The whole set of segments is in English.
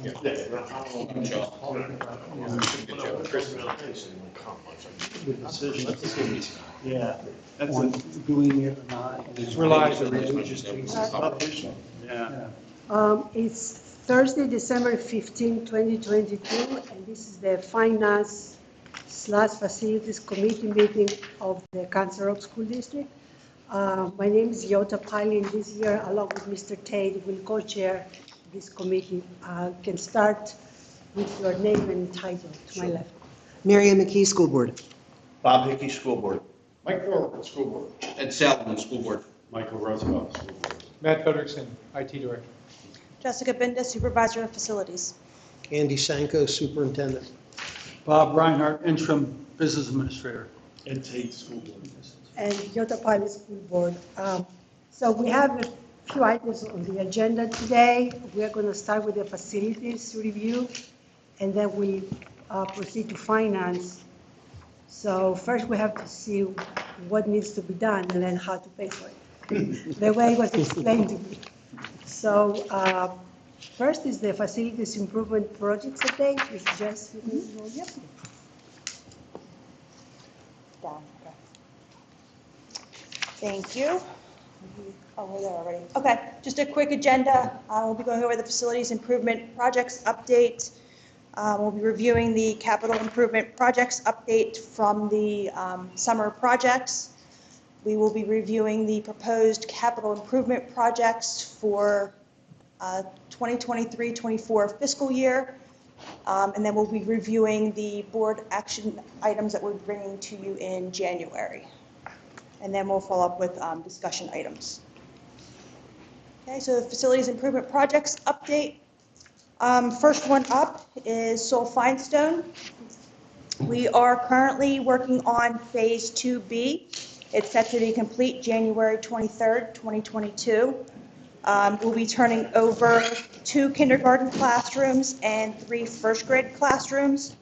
The decision. Yeah. On doing it or not. And it's relies on religious basis. Yeah. It's Thursday, December 15, 2022, and this is the Finance / Facilities Committee meeting of the Council Rock School District. My name is Yota Piley, and this year, along with Mr. Tate, will co-chair this committee. Can start with your name and title to my left. Mary Ann McKee, School Board. Bob Hickey, School Board. Mike Norwood, School Board. Ed Salomon, School Board. Michael Roosevelt, School Board. Matt Frederickson, IT Director. Jessica Binda, Supervisor of Facilities. Andy Sanko, Superintendent. Bob Reinhardt, interim business administrator. Ed Tate, School Board. And Yota Piley School Board. So we have a few items on the agenda today. We are going to start with the facilities review, and then we proceed to finance. So first we have to see what needs to be done and then how to pay for it, the way it was explained to me. So first is the facilities improvement projects update. Is Jess with me? Yep. Down, okay. Thank you. Oh, we're there already. Okay, just a quick agenda. We'll be going over the facilities improvement projects update. We'll be reviewing the capital improvement projects update from the summer projects. We will be reviewing the proposed capital improvement projects for 2023-24 fiscal year. And then we'll be reviewing the board action items that we're bringing to you in January. And then we'll follow up with discussion items. Okay, so the facilities improvement projects update. First one up is Sol Finestone. We are currently working on phase 2B. It's set to be complete January 23rd, 2022. We'll be turning over 2 kindergarten classrooms and 3 first grade classrooms,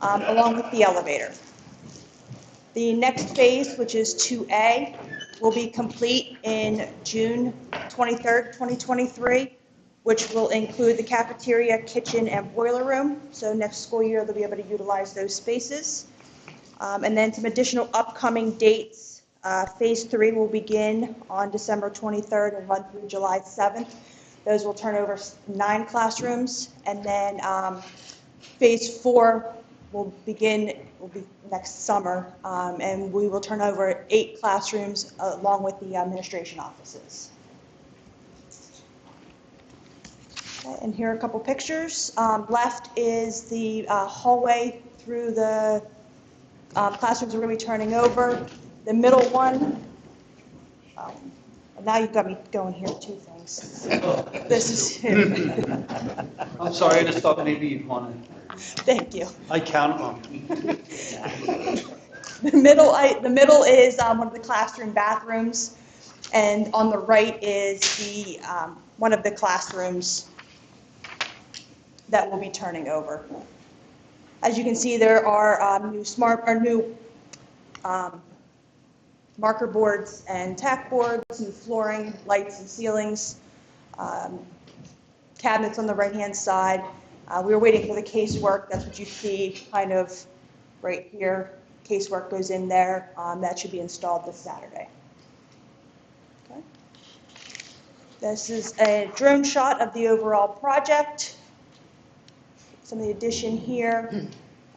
along with the elevator. The next phase, which is 2A, will be complete in June 23rd, 2023, which will include the cafeteria, kitchen, and boiler room. So next school year, they'll be able to utilize those spaces. And then some additional upcoming dates. Phase 3 will begin on December 23rd and run through July 7th. Those will turn over 9 classrooms. And then phase 4 will be next summer, and we will turn over 8 classrooms along with the administration offices. Okay, and here are a couple pictures. Left is the hallway through the classrooms we're going to be turning over. The middle one, now you've got me going here, 2 things. This is I'm sorry, I just thought maybe you'd want to. Thank you. I count on you. The middle is one of the classroom bathrooms, and on the right is the one of the classrooms that we'll be turning over. As you can see, there are new marker boards and tack boards, new flooring, lights and ceilings, cabinets on the right-hand side. We were waiting for the casework. That's what you see kind of right here. Casework goes in there. That should be installed this Saturday. Okay. This is a drone shot of the overall project. Some of the addition here,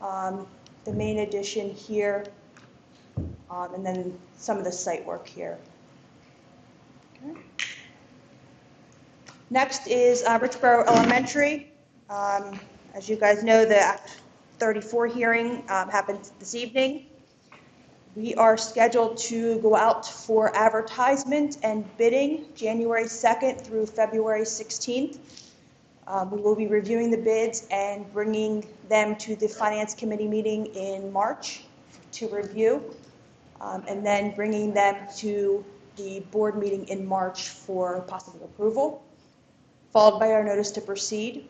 the main addition here, and then some of the site work here. Okay. Next is Richboro Elementary. As you guys know, the Act 34 hearing happened this evening. We are scheduled to go out for advertisement and bidding January 2nd through February 16th. We will be reviewing the bids and bringing them to the Finance Committee meeting in March to review, and then bringing them to the board meeting in March for possible approval, followed by our notice to proceed.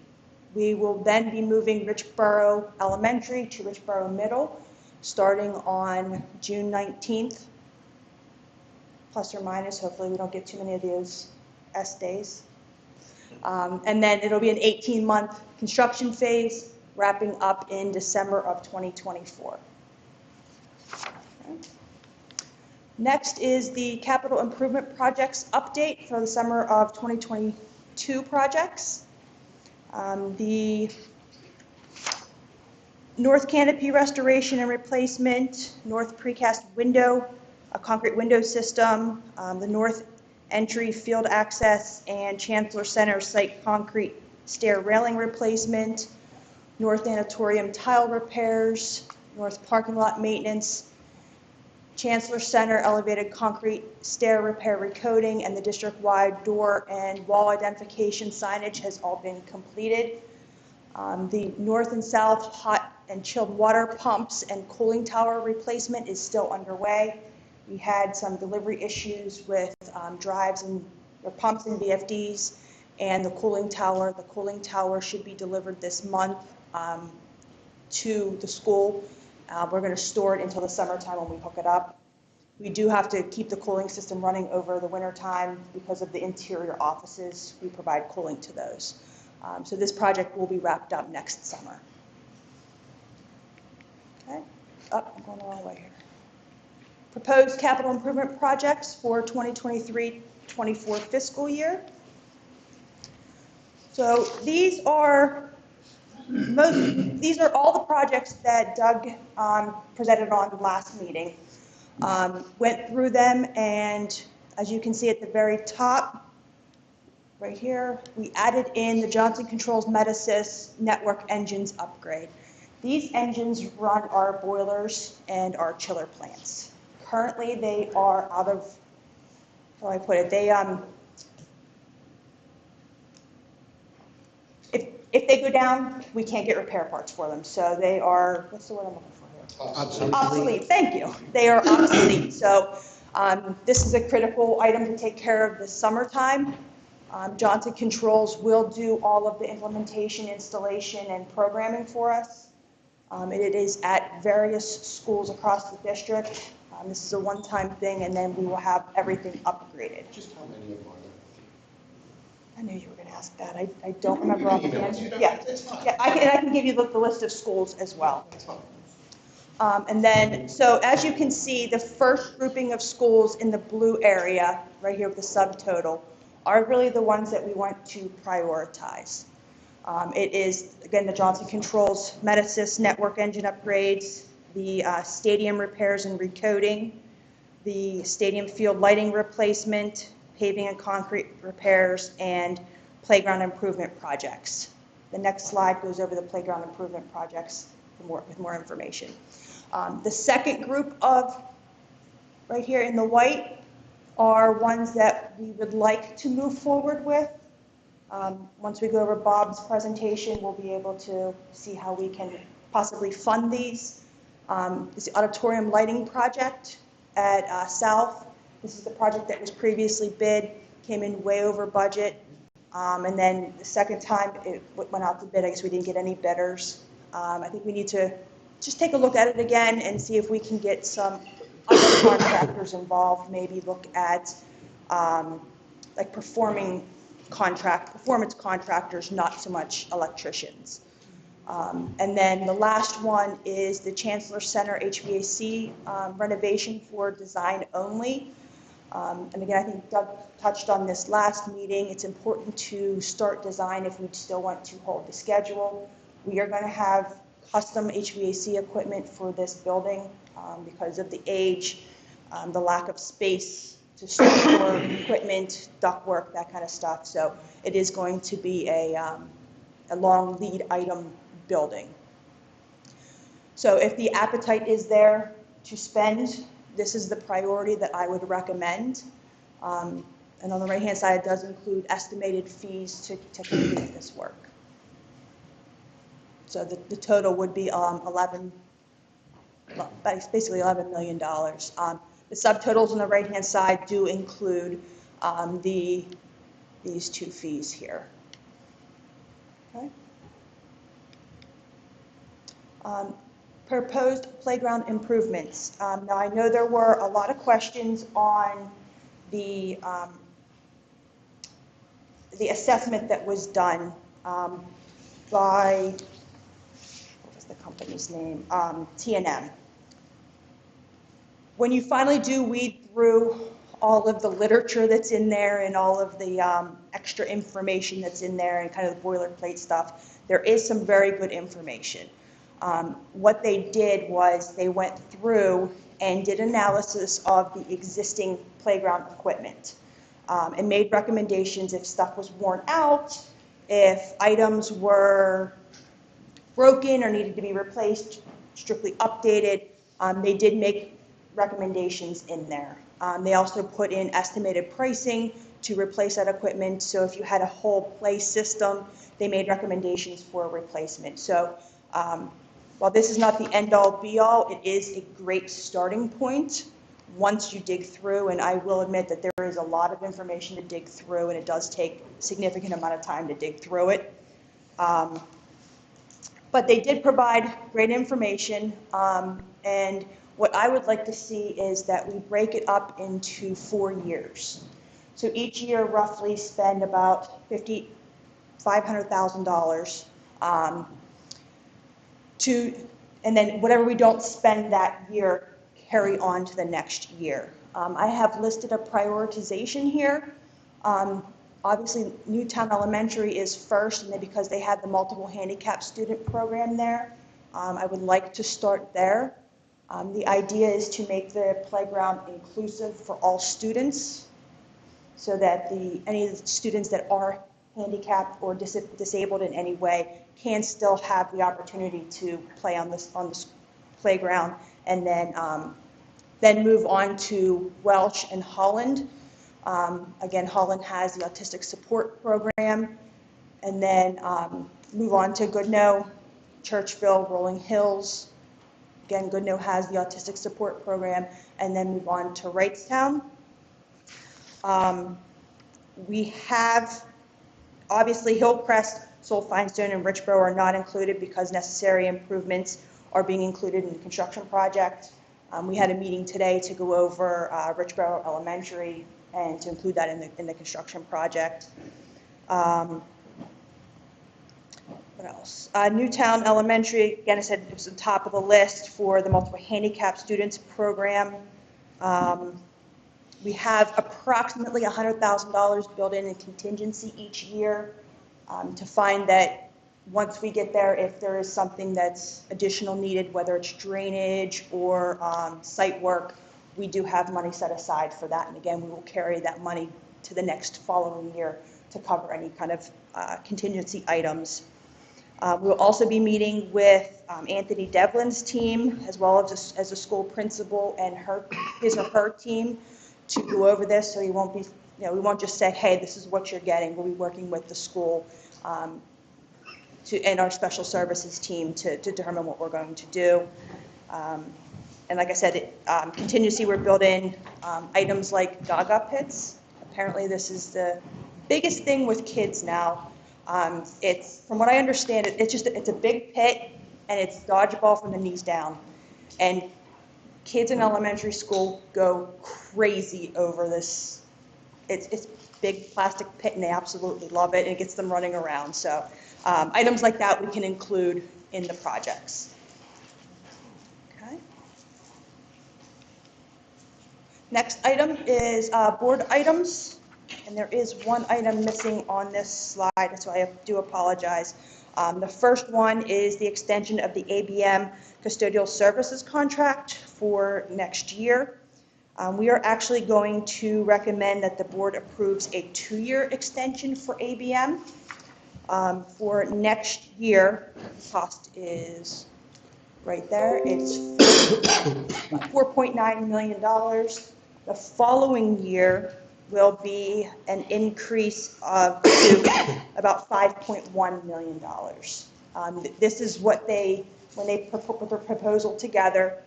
We will then be moving Richboro Elementary to Richboro Middle, starting on June 19th, plus or minus. Hopefully we don't get too many of those S days. And then it'll be an 18-month construction phase, wrapping up in December of 2024. Okay. Next is the capital improvement projects update for the summer of 2022 projects. The north canopy restoration and replacement, north precast window, a concrete window system, the north entry field access and Chancellor Center site concrete stair railing replacement, north natatorium tile repairs, north parking lot maintenance, Chancellor Center elevated concrete stair repair recoating, and the district-wide door and wall identification signage has all been completed. The north and south hot and chilled water pumps and cooling tower replacement is still underway. We had some delivery issues with drives and or pumps and VFDs and the cooling tower. The cooling tower should be delivered this month to the school. We're going to store it until the summertime when we hook it up. We do have to keep the cooling system running over the winter time because of the interior offices. We provide cooling to those. So this project will be wrapped up next summer. Okay, I'm going the wrong way here. Proposed capital improvement projects for 2023-24 fiscal year. So these are all the projects that Doug presented on the last meeting. Went through them, and as you can see at the very top, right here, we added in the Johnson Controls Metasys network engines upgrade. These engines run our boilers and our chiller plants. Currently, they are out of, how do I put it, they, if they go down, we can't get repair parts for them. So they are, what's the word I'm looking for here? Obsolete, thank you. They are obsolete. So this is a critical item to take care of this summertime. Johnson Controls will do all of the implementation, installation, and programming for us. It is at various schools across the district. This is a one-time thing, and then we will have everything upgraded. Just how many of them are there? I knew you were going to ask that. I don't remember offhand. Yeah, It's fine. yeah, I can give you the list of schools as well. It's fine. And then, so as you can see, the first grouping of schools in the blue area, right here with the subtotal, are really the ones that we want to prioritize. It is, again, the Johnson Controls Metasys network engine upgrades, the stadium repairs and recoating, the stadium field lighting replacement, paving and concrete repairs, and playground improvement projects. The next slide goes over the playground improvement projects with more information. The second group of, right here in the white, are ones that we would like to move forward with. Once we go over Bob's presentation, we'll be able to see how we can possibly fund these. This is the auditorium lighting project at South. This is the project that was previously bid, came in way over budget. And then the second time it went out to bid, I guess we didn't get any bidders. I think we need to just take a look at it again and see if we can get some other contractors involved, maybe look at like performance contractors, not so much electricians. And then the last one is the Chancellor Center HVAC renovation for design only. And again, I think Doug touched on this last meeting. It's important to start design if we still want to hold the schedule. We are going to have custom HVAC equipment for this building because of the age, the lack of space to store equipment, ductwork, that kind of stuff. So it is going to be a long lead item building. So if the appetite is there to spend, this is the priority that I would recommend. And on the right-hand side, it does include estimated fees to complete this work. So the total would be basically $11 million. The subtotals on the right-hand side do include these two fees here. Okay. Proposed playground improvements. Now I know there were a lot of questions on the the assessment that was done by, what was the company's name? T&M. When you finally do weed through all of the literature that's in there and all of the extra information that's in there and kind of the boilerplate stuff, there is some very good information. What they did was they went through and did analysis of the existing playground equipment and made recommendations if stuff was worn out, if items were broken or needed to be replaced, strictly updated. They did make recommendations in there. They also put in estimated pricing to replace that equipment. So if you had a whole play system, they made recommendations for a replacement. So while this is not the end-all be-all, it is a great starting point once you dig through, and I will admit that there is a lot of information to dig through, and it does take a significant amount of time to dig through it. But they did provide great information, and what I would like to see is that we break it up into 4 years. So each year roughly spend about $500,000 and then whatever we don't spend that year, carry on to the next year. I have listed a prioritization here. Obviously, Newtown Elementary is first, and then because they have the multiple handicap student program there, I would like to start there. The idea is to make the playground inclusive for all students so that any of the students that are handicapped or disabled in any way can still have the opportunity to play on this playground, and then move on to Welsh and Holland. Again, Holland has the autistic support program, and then move on to Goodnoe, Churchville, Rolling Hills. Again, Goodnoe has the autistic support program, and then move on to Wrightstown. We have, obviously, Hillcrest, Soul Finestone, and Richboro are not included because necessary improvements are being included in the construction project. We had a meeting today to go over Richboro Elementary and to include that in the construction project. What else? Newtown Elementary, again, I said it was on top of the list for the multiple handicap students program. We have approximately $100,000 built in contingency each year to find that once we get there, if there is something that's additional needed, whether it's drainage or site work, we do have money set aside for that. And again, we will carry that money to the next following year to cover any kind of contingency items. We'll also be meeting with Anthony Devlin's team, as well as the school principal and his or her team, to go over this. So we won't just say, hey, this is what you're getting. We'll be working with the school and our special services team to determine what we're going to do. And like I said, contingency, we're building items like Gaga pits. Apparently this is the biggest thing with kids now. It's, from what I understand, it's a big pit, and it's dodgeball from the knees down. And kids in elementary school go crazy over this. It's big plastic pit, and they absolutely love it, and it gets them running around. So items like that we can include in the projects. Okay. Next item is board items. And there is one item missing on this slide, so I do apologize. The first one is the extension of the ABM custodial services contract for next year. We are actually going to recommend that the board approves a 2-year extension for ABM. For next year, the cost is right there. It's $4.9 million. The following year will be an increase of to about $5.1 million. This is what when they put their proposal together,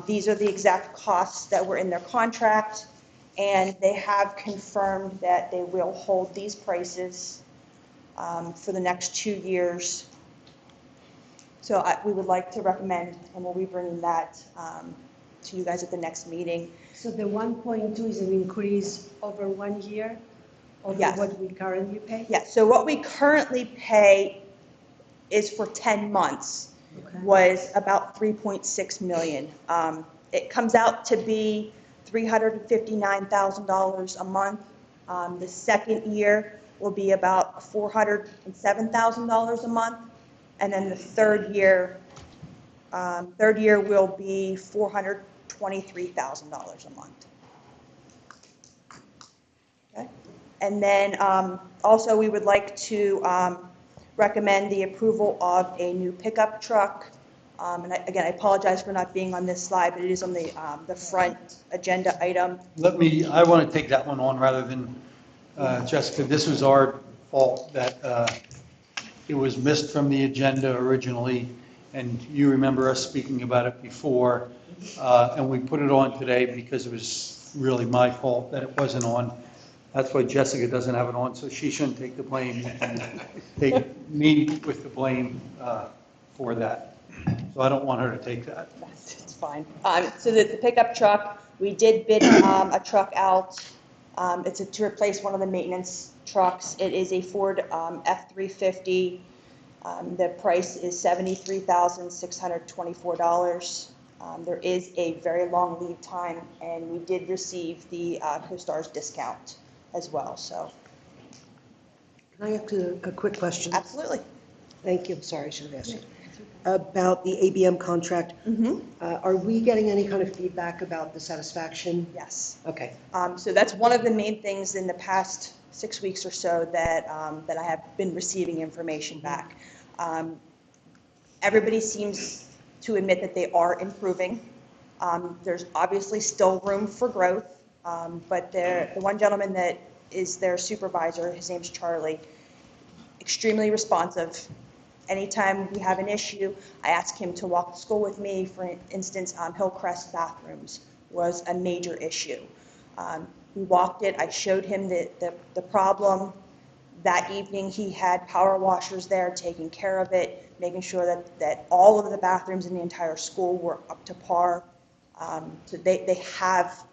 these are the exact costs that were in their contract, and they have confirmed that they will hold these prices for the next 2 years. So we would like to recommend, and we'll be bringing that to you guys at the next meeting. So the 1.2 is an increase over 1 year? over Yes. what we currently pay? Yeah, so what we currently pay is for 10 months, Okay. was about 3.6 million. It comes out to be $359,000 a month. The second year will be about $407,000 a month, and then the third year will be $423,000 a month. Okay. And then also, we would like to recommend the approval of a new pickup truck. And again, I apologize for not being on this slide, but it is on the front agenda item. I want to take that one on rather than Jessica. This was our fault that it was missed from the agenda originally, and you remember us speaking about it before, and we put it on today because it was really my fault that it wasn't on. That's why Jessica doesn't have it on, so she shouldn't take the blame. You can take me with the blame for that. So I don't want her to take that. It's fine. So the pickup truck, we did bid a truck out. It's to replace one of the maintenance trucks. It is a Ford F-350. The price is $73,624. There is a very long lead time, and we did receive the CoStar's discount as well, so Can I ask a quick question? absolutely. Thank you, I'm sorry, I should have asked you. About the ABM contract, are we getting any kind of feedback about the satisfaction? Yes. Okay, So that's one of the main things in the past 6 weeks or so that I have been receiving information back. Everybody seems to admit that they are improving. There's obviously still room for growth, but the one gentleman that is their supervisor, his name's Charlie, extremely responsive. Anytime we have an issue, I ask him to walk the school with me. For instance, Hillcrest bathrooms was a major issue. We walked it, I showed him the problem. That evening, he had power washers there taking care of it, making sure that all of the bathrooms in the entire school were up to par. So they have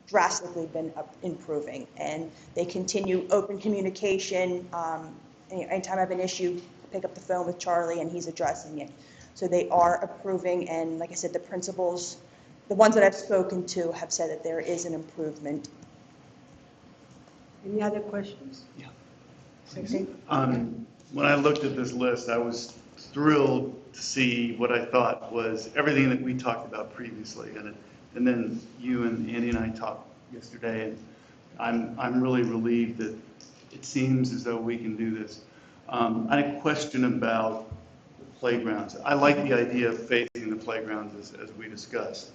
drastically been improving, and they continue open communication. Anytime I have an issue, pick up the phone with Charlie, and he's addressing it. So they are improving, and like I said, the principals, the ones that I've spoken to, have said that there is an improvement. Any other questions? Yeah. Okay. When I looked at this list, I was thrilled to see what I thought was everything that we talked about previously. And then you and Andy and I talked yesterday, and I'm really relieved that it seems as though we can do this. I had a question about the playgrounds. I like the idea of phasing the playgrounds as we discussed.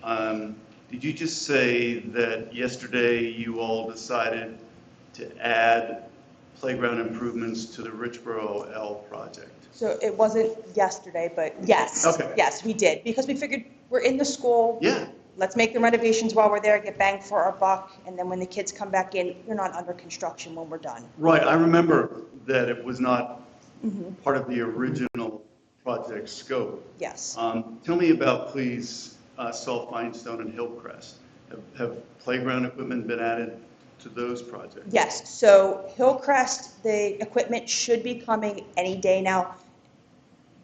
Did you just say that yesterday you all decided to add playground improvements to the Richboro L project? So it wasn't yesterday, but yes. Okay. Yes, we did, because we figured we're in the school. Yeah. Let's make the renovations while we're there, get bang for our buck, and then when the kids come back in, you're not under construction when we're done. Right, I remember that it was not part of the original project scope. Yes. Tell me about, please, Salt Finestone and Hillcrest. Have playground equipment been added to those projects? Yes, so Hillcrest, the equipment should be coming any day now.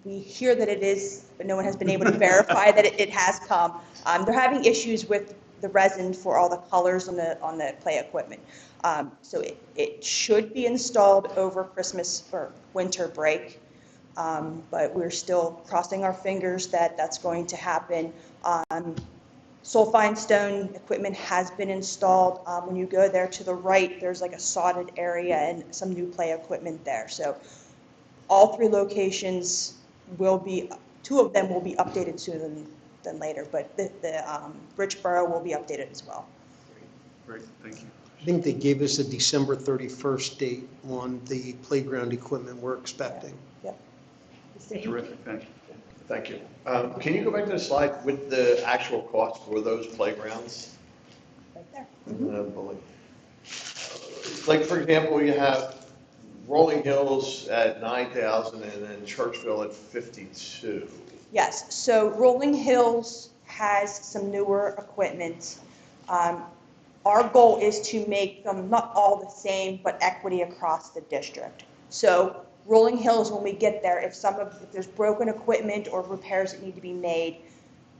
We hear that it is, but no one has been able to verify that it has come. They're having issues with the resin for all the colors on the play equipment. So it should be installed over Christmas or winter break, but we're still crossing our fingers that that's going to happen. Sulfine stone equipment has been installed. When you go there to the right, there's like a sodded area and some new play equipment there. So all three locations will be, two of them will be updated sooner than later, but the Richboro will be updated as well. Great, thank you. I think they gave us a December 31st date on the playground equipment we're expecting. Yep. Terrific, thank you. Thank you. Can you go back to the slide with the actual cost for those playgrounds? Right there. Like, for example, you have Rolling Hills at 9,000 and then Churchville at 52. Yes, so Rolling Hills has some newer equipment. Our goal is to make them not all the same, but equity across the district. So Rolling Hills, when we get there, if there's broken equipment or repairs that need to be made,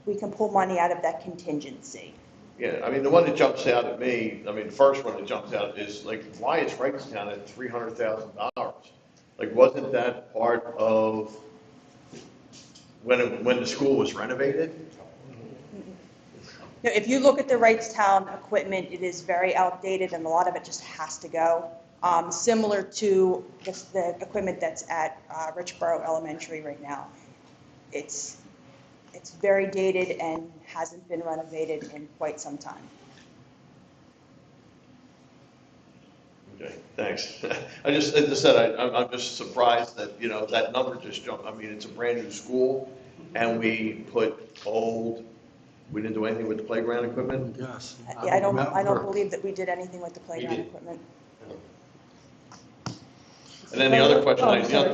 we can pull money out of that contingency. Yeah, I mean, the one that jumps out at me, I mean, the first one that jumps out is like, why is Wrightstown at $300,000? Like, wasn't that part of when the school was renovated? Now, if you look at the Wrightstown equipment, it is very outdated and a lot of it just has to go. Similar to the equipment that's at Richboro Elementary right now. It's very dated and hasn't been renovated in quite some time. Okay, thanks. As I said, I'm just surprised that, that number just jumped. I mean, it's a brand new school and we didn't do anything with the playground equipment? Yes. Yeah, I don't believe that we did anything with the playground equipment. And then the other question, Oh, sorry.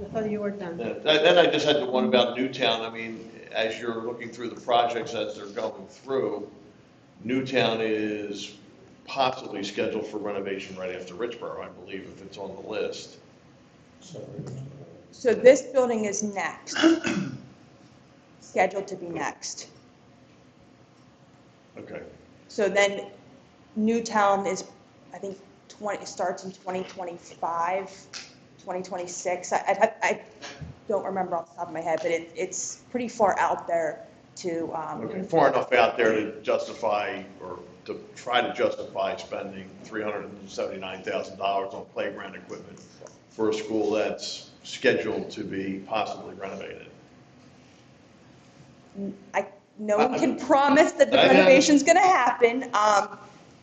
I thought you were done. then I just had the one about Newtown. I mean, as you're looking through the projects as they're going through, Newtown is possibly scheduled for renovation right after Richboro, I believe, if it's on the list. So this building is next, scheduled to be next. Okay. So then Newtown is, I think, it starts in 2025, 2026. I don't remember off the top of my head, but it's pretty far out there to. Okay, far enough out there to justify or to try to justify spending $379,000 on playground equipment for a school that's scheduled to be possibly renovated. No one can promise that the renovation's going to happen.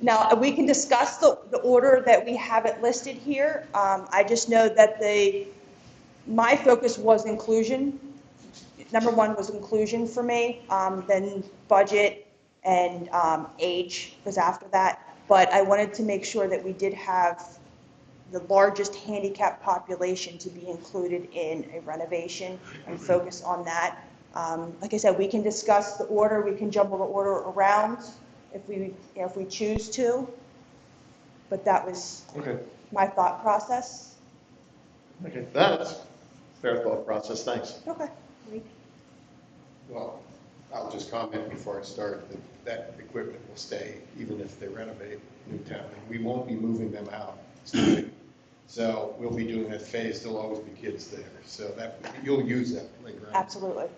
Now, we can discuss the order that we have it listed here. I just know that my focus was inclusion. Number one was inclusion for me, then budget and age was after that. But I wanted to make sure that we did have the largest handicap population to be included in a renovation and focus on that. Like I said, we can discuss the order, we can jumble the order around if we choose to, but that was my thought process. Okay, that's fair thought process, thanks. Okay. Well, I'll just comment before I start that equipment will stay even if they renovate Newtown. We won't be moving them out. So we'll be doing that phase. There'll always be kids there. So that you'll use that playground. Absolutely.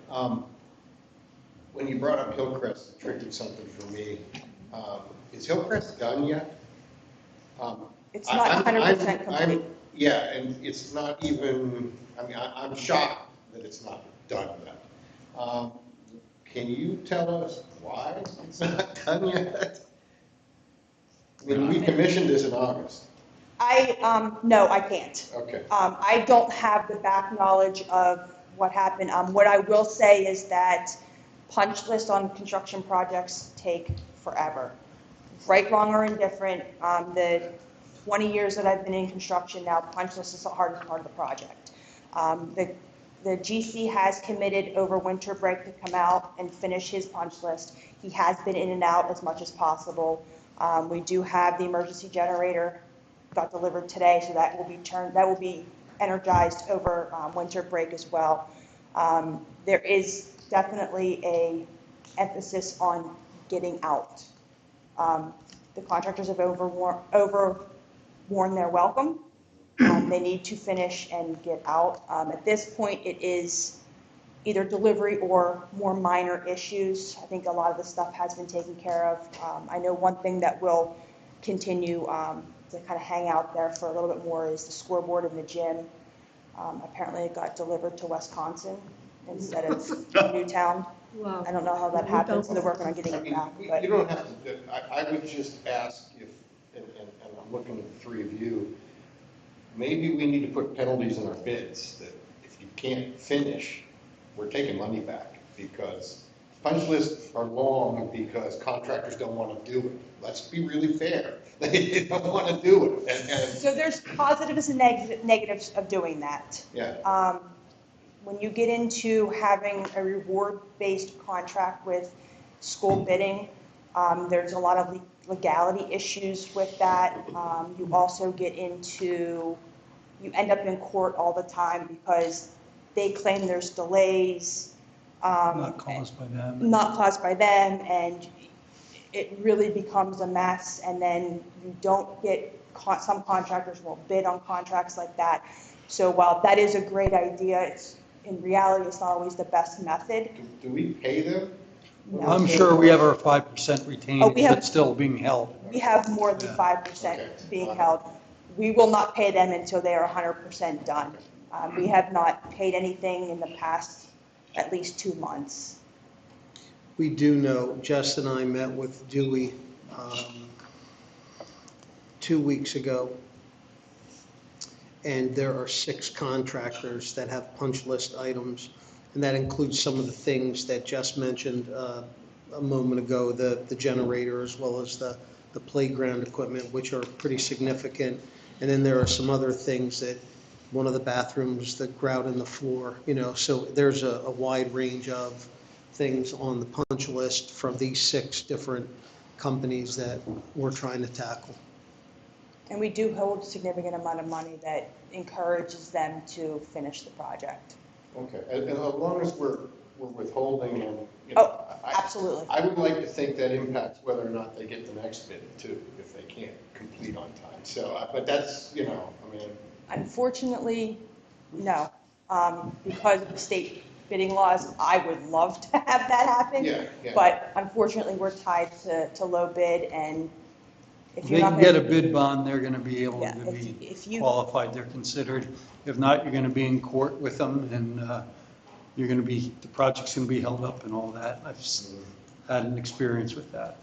When you brought up Hillcrest, it triggered something for me. Is Hillcrest done yet? It's not 100% complete. Yeah, and it's not even, I'm shocked that it's not done yet. Can you tell us why it's not done yet? I mean, we commissioned this in August. No, I can't. Okay. I don't have the back knowledge of what happened. What I will say is that punch lists on construction projects take forever. Right, wrong, or indifferent, the 20 years that I've been in construction now, punch list is the hardest part of the project. The GC has committed over winter break to come out and finish his punch list. He has been in and out as much as possible. We do have the emergency generator got delivered today, so that will be energized over winter break as well. There is definitely a emphasis on getting out. The contractors have overworn their welcome. They need to finish and get out. At this point, it is either delivery or more minor issues. I think a lot of the stuff has been taken care of. I know one thing that will continue to kind of hang out there for a little bit more is the scoreboard in the gym. Apparently it got delivered to Wisconsin instead of Newtown. Wow. I don't know how that happened, so they're working on getting it back. But You don't have to, I would just ask if, and I'm looking at the three of you, maybe we need to put penalties in our bids that if you can't finish, we're taking money back because punch lists are long because contractors don't want to do it. Let's be really fair. They don't want to do it. So there's positives and negatives of doing that. Yeah. When you get into having a reward-based contract with school bidding, there's a lot of legality issues with that. You also get into, you end up in court all the time because they claim there's delays. Not caused by them. Not caused by them, and it really becomes a mess, and then you don't get, some contractors won't bid on contracts like that. So while that is a great idea, it's, in reality, it's not always the best method. Do we pay them? No. I'm sure we have our 5% Oh, retained we have- that's still being held. We have more than Yeah. 5% Okay. being held. We will not pay them until they are 100% done. We have not paid anything in the past at least 2 months. We do know, Jess and I met with Dewey 2 weeks ago, and there are 6 contractors that have punch list items, and that includes some of the things that Jess mentioned a moment ago, the generator as well as the playground equipment, which are pretty significant. And then there are some other things that, one of the bathrooms, the grout in the floor, so there's a wide range of things on the punch list from these 6 different companies that we're trying to tackle. And we do hold a significant amount of money that encourages them to finish the project. Okay, and as long as we're withholding and, Oh, absolutely. I would like to think that impacts whether or not they get the next bid too, if they can't complete on time. So, but that's, I mean. Unfortunately, no. Because of the state bidding laws, I would love to have that happen. Yeah. But unfortunately, we're tied to low bid, and if If you're they not can going get a to. bid bond, they're going to be able Yeah, to be if you. qualified, they're considered. If not, you're going to be in court with them, and you're going to be, the project's going to be held up and all that. I've had an experience with that.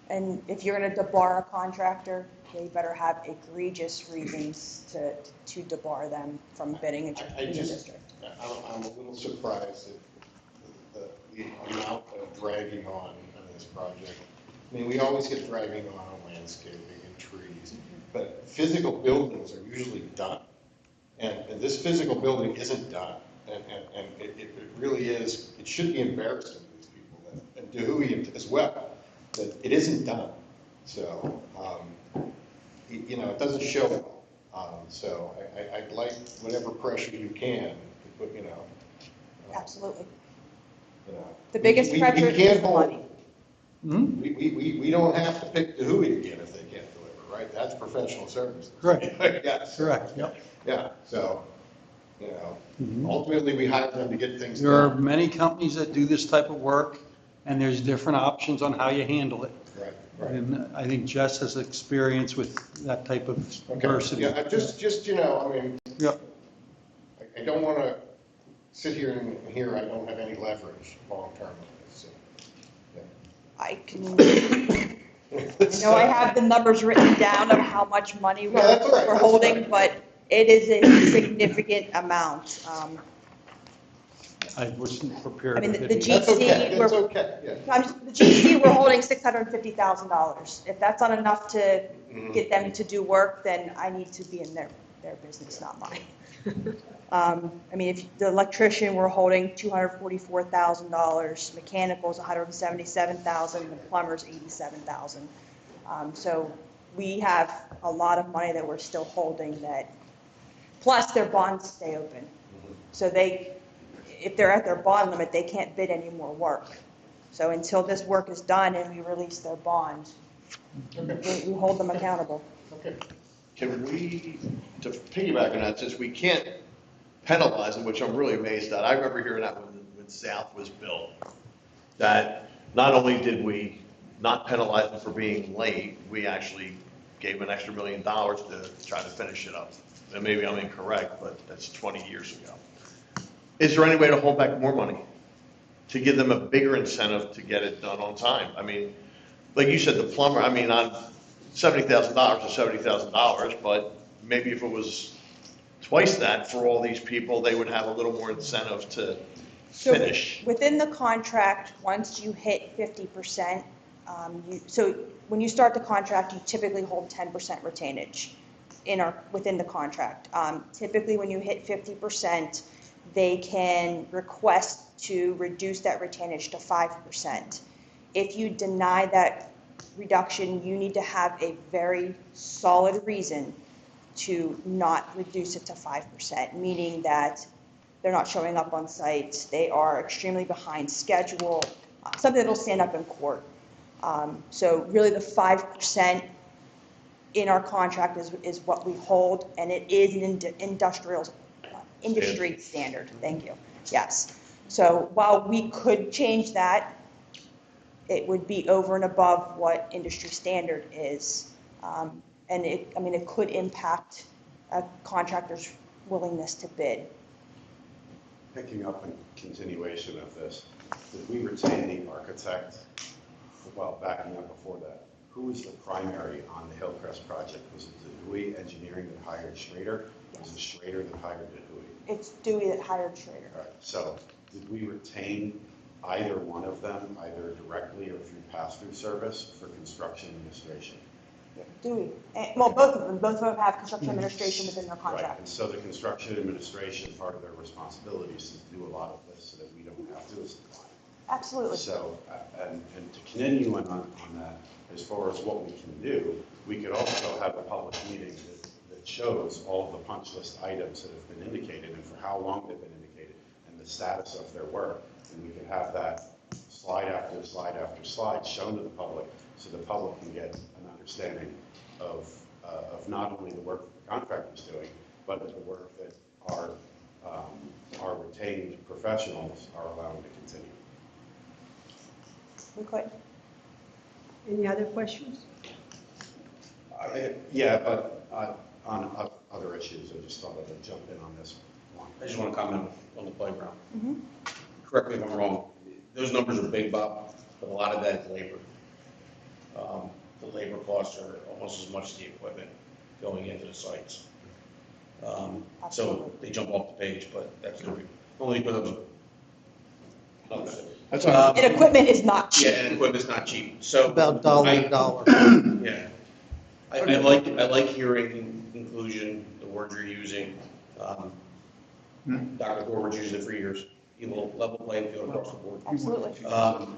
And if you're going to debar a contractor, they better have egregious reasons to debar them from bidding in I your just, district. I'm a little surprised at the amount of dragging on this project. I mean, we always get dragging on landscaping and trees, but physical buildings are usually done. And this physical building isn't done. And it really is, it should be embarrassing to these people, and Dewey as well, that it isn't done. So, it doesn't show well. So I'd like whatever pressure you can to put, Absolutely. you know. The biggest We pressure can't is the hold- money. Hmm? We don't have to pick Dewey again if they can't deliver, right? That's professional services. Correct. Yes. Correct, yep. Yeah, so, Mhm. ultimately, we hire them to get things There are done. many companies that do this type of work, and there's different options on how you handle it. Right, right. And I think Jess has experience with that type of Okay, diversity. yeah, I just, I mean, Yep. I don't want to sit here and hear I don't have any leverage long-term on this, so. I know I have the numbers written down of how much money No, that's all right, we're that's holding, fine. but it is a significant amount. I wasn't prepared. I mean, to the bid. That's okay, GC, that's we're- okay, yeah. The GC, we're holding $650,000. If that's not enough to get them to do work, then I need to be in their business, not mine. I mean, if the electrician, we're holding $244,000, mechanicals $177,000, the plumbers $87,000. So we have a lot of money that we're still holding that, plus their bonds stay open. So if they're at their bond limit, they can't bid any more work. So until this work is done and we release their bond, Okay, we hold them accountable. okay. Can we, to piggyback on that, since we can't penalize them, which I'm really amazed at, I remember hearing that when South was built, that not only did we not penalize them for being late, we actually gave an extra $1 million to try to finish it up. And maybe I'm incorrect, but that's 20 years ago. Is there any way to hold back more money? To give them a bigger incentive to get it done on time? I mean, like you said, the plumber, I mean, on $70,000 is $70,000, but maybe if it was twice that for all these people, they would have a little more incentive to So finish. within the contract, once you hit 50%, so when you start the contract, you typically hold 10% retainage within the contract. Typically, when you hit 50%, they can request to reduce that retainage to 5%. If you deny that reduction, you need to have a very solid reason to not reduce it to 5%, meaning that they're not showing up on site, they are extremely behind schedule, something that'll stand up in court. So really the 5% in our contract is what we hold, and it is an industry standard, thank you, yes. So while we could change that, it would be over and above what industry standard is. And it could impact a contractor's willingness to bid. Picking up in continuation of this, did we retain the architect? Well, backing up before that, who was the primary on the Hillcrest project? Was it Dewey Engineering that hired Schrader? Was it Schrader that hired Dewey? It's Dewey that hired Schrader. All right, so did we retain either one of them, either directly or through pass-through service for construction administration? Dewey, well, both of them have construction administration within their Right, contract. and so the construction administration, part of their responsibilities is to do a lot of this so that we don't have to as a client. Absolutely. So, and to continue on that, as far as what we can do, we could also have a public meeting that shows all of the punch list items that have been indicated and for how long they've been indicated and the status of their work. And we could have that slide after slide after slide shown to the public so the public can get an understanding of not only the work the contractor's doing, but the work that our retained professionals are allowing to continue. We could. Any other questions? Yeah, but on other issues, I just thought I would jump in on this one. I just want to comment on the playground. Mm-hmm. Correct me if I'm wrong, those numbers are big, Bob, but a lot of that is labor. The labor costs are almost as much as the equipment going into the sites. So they jump off the page, but that's only because That's all. And equipment is not cheap. yeah, and equipment's not cheap, so. About dollar to dollar. Yeah. I like hearing inclusion, the word you're using. Dr. Gorman's used it for years. He will level playing field across the board. Absolutely,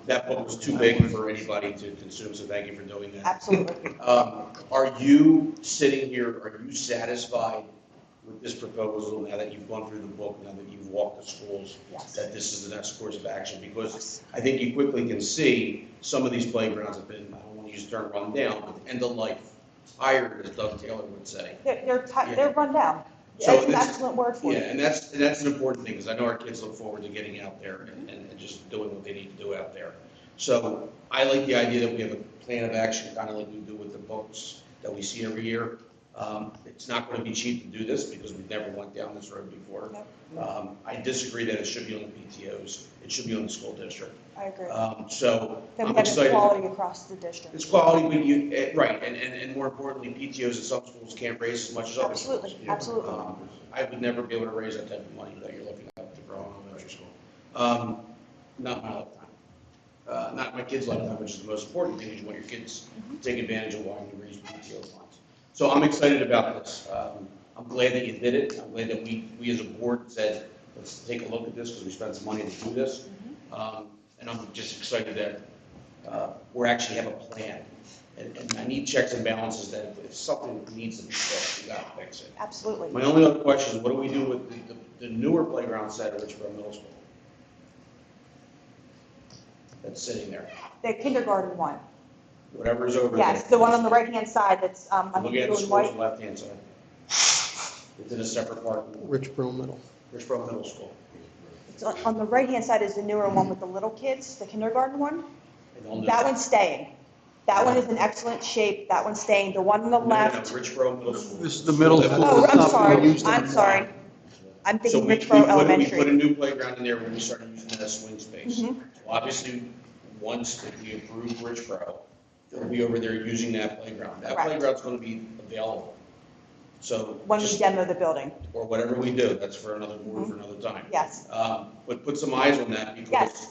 That book was too big for anybody to consume, so thank you for doing that. absolutely. Are you sitting here, are you satisfied with this proposal now that you've gone through the book, now that you've walked the schools? Yes. That this is the next course of action? Because I think you quickly can see some of these playgrounds have been, I don't want to use the term run down, but end of life, tired, as Doug Taylor would say. They're run down. So That's an it's- excellent word for Yeah, it. and that's an important thing, because I know our kids look forward to getting out there and just doing what they need to do out there. So I like the idea that we have a plan of action, kind of like we do with the books that we see every year. It's not going to be cheap to do this, because we've never went down this road before. I disagree that it should be on the PTOs, it should be on the school district. I agree. So Then I'm we have excited. equality across the district. It's quality, but right, and more importantly, PTOs at some schools can't raise as much as other schools. Absolutely, absolutely. I would never be able to raise that type of money that you're looking at to grow in elementary school. Not my lifetime. Not my kids' lifetime, which is the most important thing, is you want your kids to take advantage of why you raise PTO funds. So I'm excited about this. I'm glad that you did it. I'm glad that we as a board said, let's take a look at this, because we spent some money to do this. And I'm just excited that we actually have a plan. And I need checks and balances that if something needs to be fixed, we gotta fix it. Absolutely. My only other question is, what do we do with the newer playground set at Richboro Middle School? That's sitting there, The kindergarten one. whatever is over there. Yes, the one on the right-hand side that's, I think Look blue at the and school's white. left-hand side. It's in a separate part, Richboro Middle. Richboro Middle School. It's on the right-hand side is the newer one with the little kids, the kindergarten one. And on the- That one's staying. That one is in excellent shape. That one's staying. The one on the No, left. Richboro Middle School. This is the middle So school. Oh, It's I'm not sorry. being used I'm anymore. sorry. I'm So thinking we Richboro put a Elementary. new playground in there when we started using that as swing space. Mhm. So obviously, once we approve Richboro, they'll be over there using that playground. That Correct. playground's gonna be available. So. When we just- demo the building. Or whatever we do, that's for another board, for another time. Yes. But put some eyes on that, because Yes.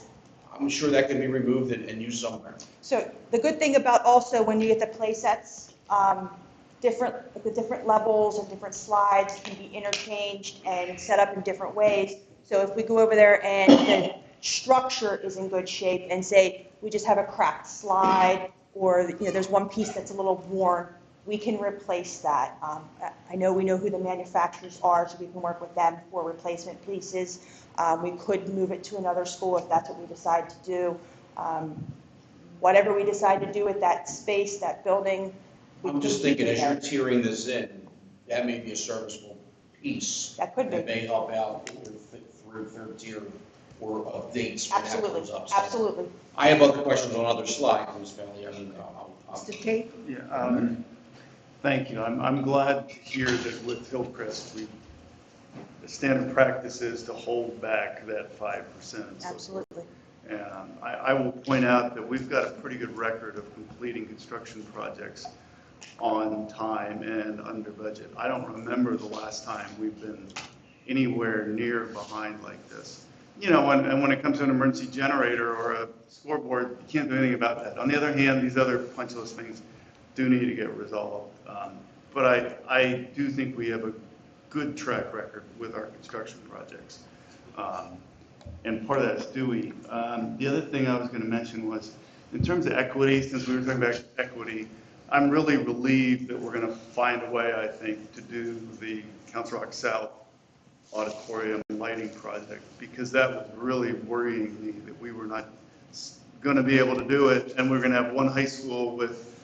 I'm sure that can be removed and used somewhere. So the good thing about also when you get the play sets, the different levels and different slides can be interchanged and set up in different ways. So if we go over there and the structure is in good shape and say, we just have a cracked slide or, there's one piece that's a little worn, we can replace that. I know we know who the manufacturers are, so we can work with them for replacement pieces. We could move it to another school if that's what we decide to do. Whatever we decide to do with that space, that building. we I'm just can keep thinking, it as you're there. tearing this in, that may be a serviceable piece. That could be. That may help out through third tier or updates when that Absolutely, comes up. So absolutely. I have other questions on other slides, Ms. Bailey. Mr. Tate? Yeah, thank you. I'm glad to hear that with Hillcrest, the standard practice is to hold back that 5% and so forth. Absolutely. And I will point out that we've got a pretty good record of completing construction projects on time and under budget. I don't remember the last time we've been anywhere near behind like this. And when it comes to an emergency generator or a scoreboard, you can't do anything about that. On the other hand, these other punch list things do need to get resolved. But I do think we have a good track record with our construction projects. And part of that's Dewey. The other thing I was going to mention was, in terms of equity, since we were talking about equity, I'm really relieved that we're going to find a way, I think, to do the Council Rock South auditorium lighting project, because that was really worrying me that we were not going to be able to do it, and we're going to have one high school with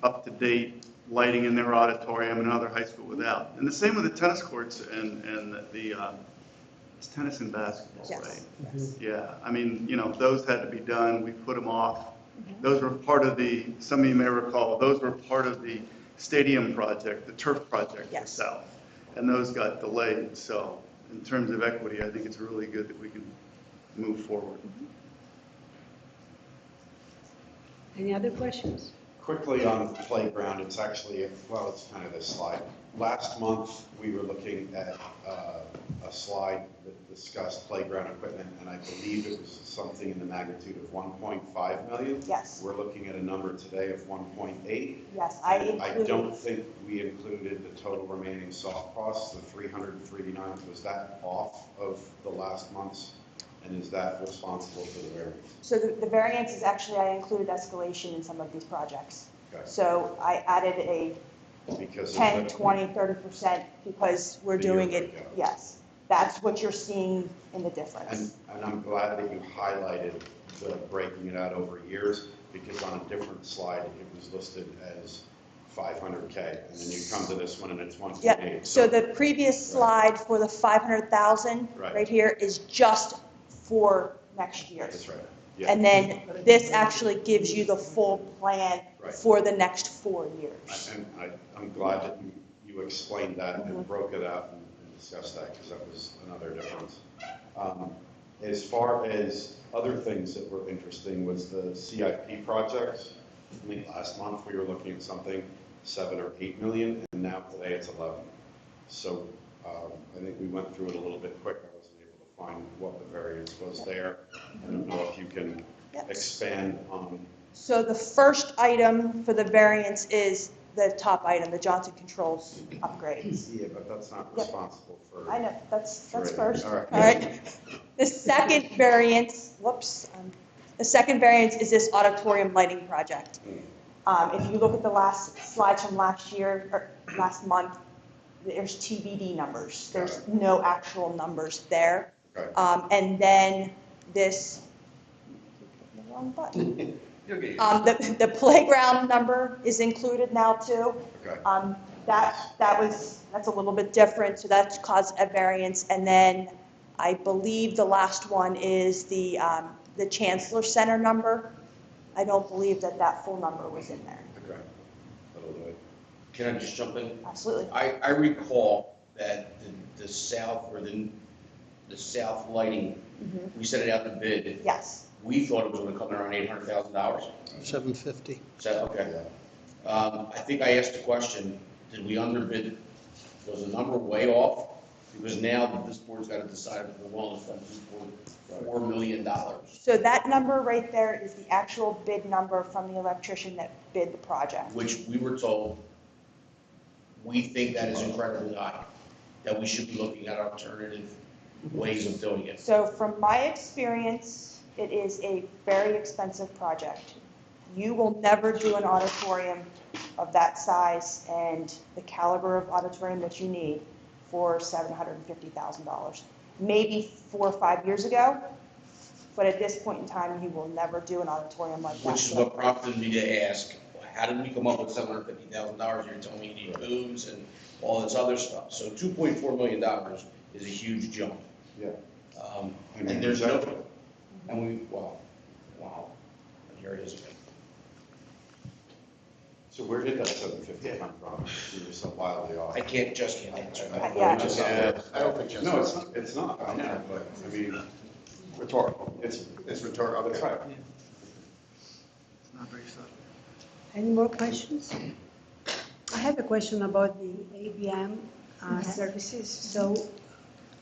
up-to-date lighting in their auditorium and another high school without. And the same with the tennis courts and the it's tennis and basketball, Yes. right? Yeah, I mean, those had to be done. We put them off. Those were part of some of you may recall, those were part of the stadium project, the turf project for Yes. South. And those got delayed. So in terms of equity, I think it's really good that we can move forward. Any other questions? Quickly on the playground, it's actually, well, it's kind of this slide. Last month, we were looking at a slide that discussed playground equipment, and I believe it was something in the magnitude of 1.5 million. Yes. We're looking at a number today of 1.8. Yes, I don't think we included the total remaining soft costs, the 389. Was that off of the last month's? And is that responsible for the variance? So the variance is actually, I included escalation in some of these projects. Okay. So I added a Because of 10, the- 20, 30% because we're The year doing it, breakout. yes. That's what you're seeing in the difference. And I'm glad that you highlighted the breaking it out over years, because on a different slide, it was listed as 500K, and then you come to this one and it's 1.8. Yeah, so the previous slide for the 500,000 Right. right here is just for next year. That's right. Yeah. And then this actually gives you the full plan Right. for the next 4 years. And I'm glad that you explained that and broke it out and discussed that, because that was another difference. As far as other things that were interesting was the CIP projects. I think last month we were looking at something 7 or 8 million, and now today it's 11. So I think we went through it a little bit quick. I wasn't able to find what the variance was there. I don't know if you can Yep. expand on. So the first item for the variance is the top item, the Johnson Controls upgrades. Yeah, but that's not Yep. responsible for. I know, that's Right. first. All right. All right. The second variance, the second variance is this auditorium lighting project. If you look at the last slides from last year, or last month, there's TBD numbers. There's no actual numbers there. Okay. And then this, the wrong button. The playground number is included now too. Okay. That's a little bit different, so that's caused a variance. And then I believe the last one is the Chancellor Center number. I don't believe that full number was in there. Okay. That'll do it. Can I just jump in? Absolutely. I recall that the south, or the south lighting, we sent it out to bid. Yes. We thought it was gonna come in around $800,000. 750. So, okay. I think I asked the question, did we underbid? Was the number way off? Because now that this board's got to decide if we're willing to spend $4 million. So that number right there is the actual bid number from the electrician that bid the project. Which we were told, we think that is incredibly high, that we should be looking at alternative ways of doing it. So from my experience, it is a very expensive project. You will never do an auditorium of that size and the caliber of auditorium that you need for $750,000. Maybe 4 or 5 years ago, but at this point in time, you will never do an auditorium like that. Which is what prompted me to ask, how did we come up with $750,000? You're telling me you need booms and all this other stuff. So $2.4 million is a huge jump. Yeah. And there's no, and we, wow, and here it is again. So where did that 750 come from? You were so wildly off. I can't answer that. Yeah. Just- I don't think just. No, it's not, I know, but, I mean, Rhetorical. it's rhetorical. That's right. It's not very subtle. Any more questions? I have a question about the ABM services. So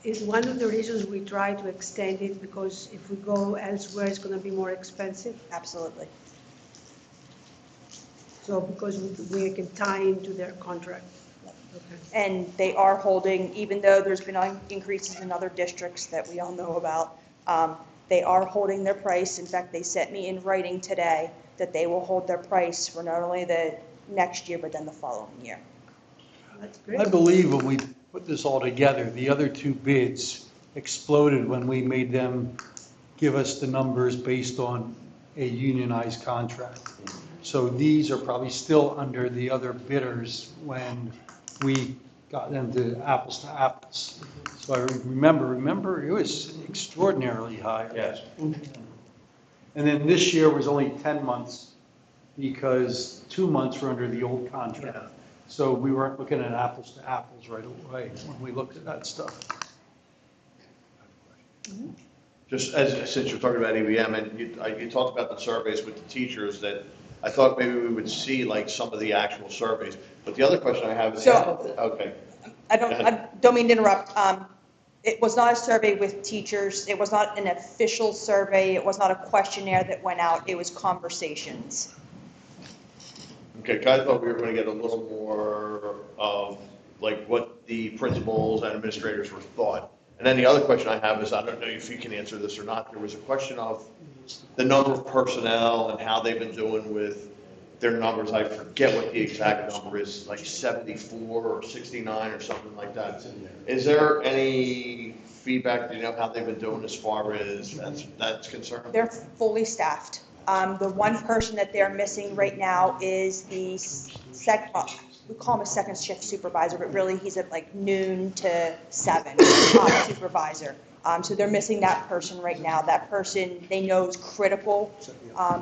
is one of the reasons we try to extend it because if we go elsewhere, it's going to be more expensive? Absolutely. So because we can tie into their contract? Okay. And they are holding, even though there's been increases in other districts that we all know about, they are holding their price. In fact, they sent me in writing today that they will hold their price for not only the next year, but then the following year. That's I great. believe when we put this all together, the other two bids exploded when we made them give us the numbers based on a unionized contract. So these are probably still under the other bidders when we got them to apples. So I remember it was extraordinarily high. Yes. And then this year was only 10 months because 2 months were under the old contract. So we weren't looking at apples to apples right away when we looked at that stuff. Just since you're talking about EBM, and you talked about the surveys with the teachers, that I thought maybe we would see like some of the actual surveys. But the other question I have is, So- okay, I don't mean to interrupt. It was not a survey with teachers. It was not an official survey. It was not a questionnaire that went out. It was conversations. okay, 'cause I thought we were going to get a little more of like what the principals and administrators were thought. And then the other question I have is, I don't know if you can answer this or not, there was a question of the number of personnel and how they've been doing with their numbers. I forget what the exact number is, like 74 or 69 or something like that. Is there any feedback, do you know how they've been doing as far as that's concerned? They're fully staffed. The one person that they're missing right now is the we call him a second shift supervisor, but really he's at like noon to 7 supervisor. So they're missing that person right now. That person they know is critical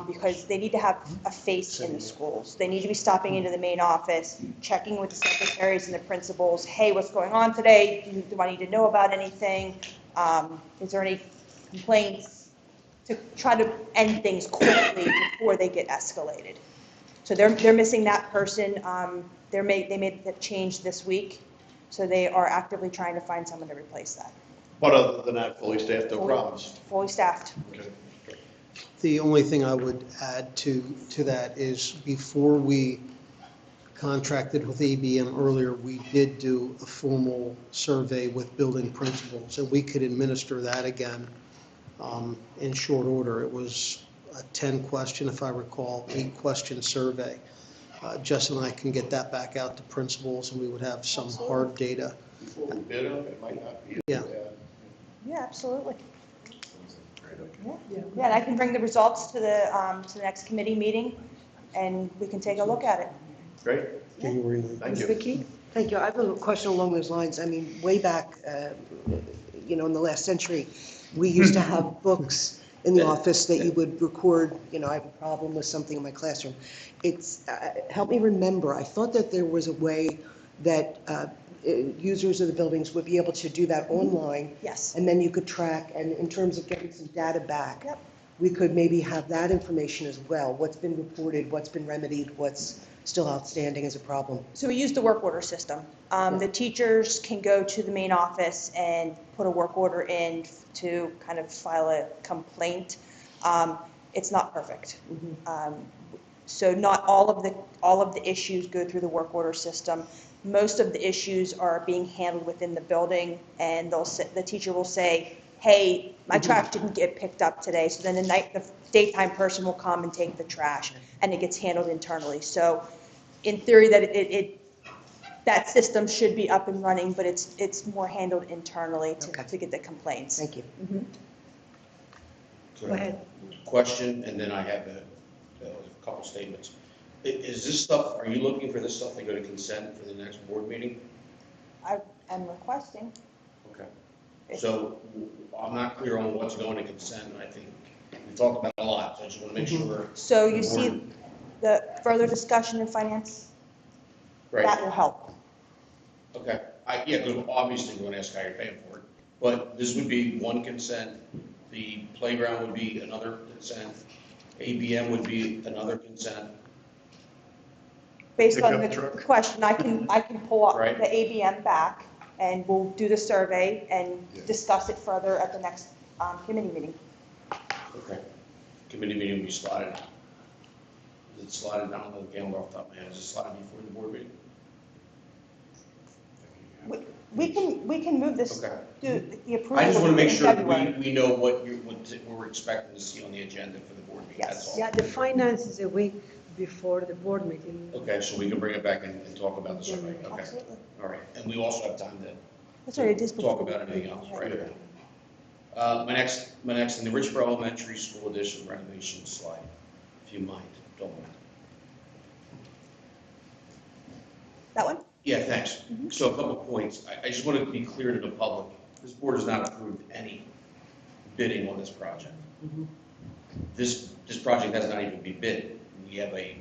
because they need to have a face in the schools. They need to be stopping into the main office, checking with the secretaries and the principals. Hey, what's going on today? Do I need to know about anything? Is there any complaints? To try to end things quickly before they get escalated. So they're missing that person. They made the change this week, so they are actively trying to find someone to replace that. But other than that, fully staffed, no problems? Fully staffed. Okay. The only thing I would add to that is before we contracted with ABM earlier, we did do a formal survey with building principals, and we could administer that again in short order. It was a 10-question, if I recall, 8-question survey. Justin and I can get that back out to principals, and we would have some hard data. Before we bid them, it might not be. Yeah. Yeah, absolutely. Yeah, and I can bring the results to the next committee meeting, and we can take a look at it. Great, Thank you. thank you. Vicki? Thank you. I have a question along those lines. I mean, way back, in the last century, we used to have books in the office that you would record, I have a problem with something in my classroom. Help me remember, I thought that there was a way that users of the buildings would be able to do that online. Yes. And then you could track, and in terms of getting some data back. Yep. We could maybe have that information as well. What's been reported, what's been remedied, what's still outstanding as a problem. So we use the work order system. The teachers can go to the main office and put a work order in to kind of file a complaint. It's not perfect. So not all of the issues go through the work order system. Most of the issues are being handled within the building, and the teacher will say, hey, my trash didn't get picked up today, so then the daytime person will come and take the trash, and it gets handled internally. So in theory, that system should be up and running, but it's more handled internally Okay. to get the complaints. Thank you. Go ahead. Question, and then I have a couple statements. Is this stuff, are you looking for this stuff to go to consent for the next board meeting? I am requesting. Okay. So I'm not clear on what's going to consent, and I think we talked about it a lot, so I just want to make sure. So you see the further discussion in finance, Right. that will help. Okay, yeah, because obviously we're going to ask how you're paying for it, but this would be one consent, the playground would be another consent, ABM would be another consent. Based on Pickup the truck. question, I can pull up Right. the ABM back, and we'll do the survey and discuss it further at the next committee meeting. Okay. Committee meeting will be slotted. Is it slotted, I don't know the calendar off the top of my head, is it slotted before the board meeting? We can move this, Okay. do the approval. I just want to make in sure February. we know what we're expecting to see on the agenda for the board meeting, that's all. Yeah, the finance is a week before the board meeting. Okay, so we can bring it back and talk about the survey, okay, Absolutely. all right, and we also have time That's right, it is to talk before. about anything else, right? My next, in the Richboro Elementary School addition renovation slide, if you mind, don't mind. That one? Yeah, thanks. So a couple of points. I just want to be clear to the public. This board has not approved any bidding on this project. This project has not even been bid. We have a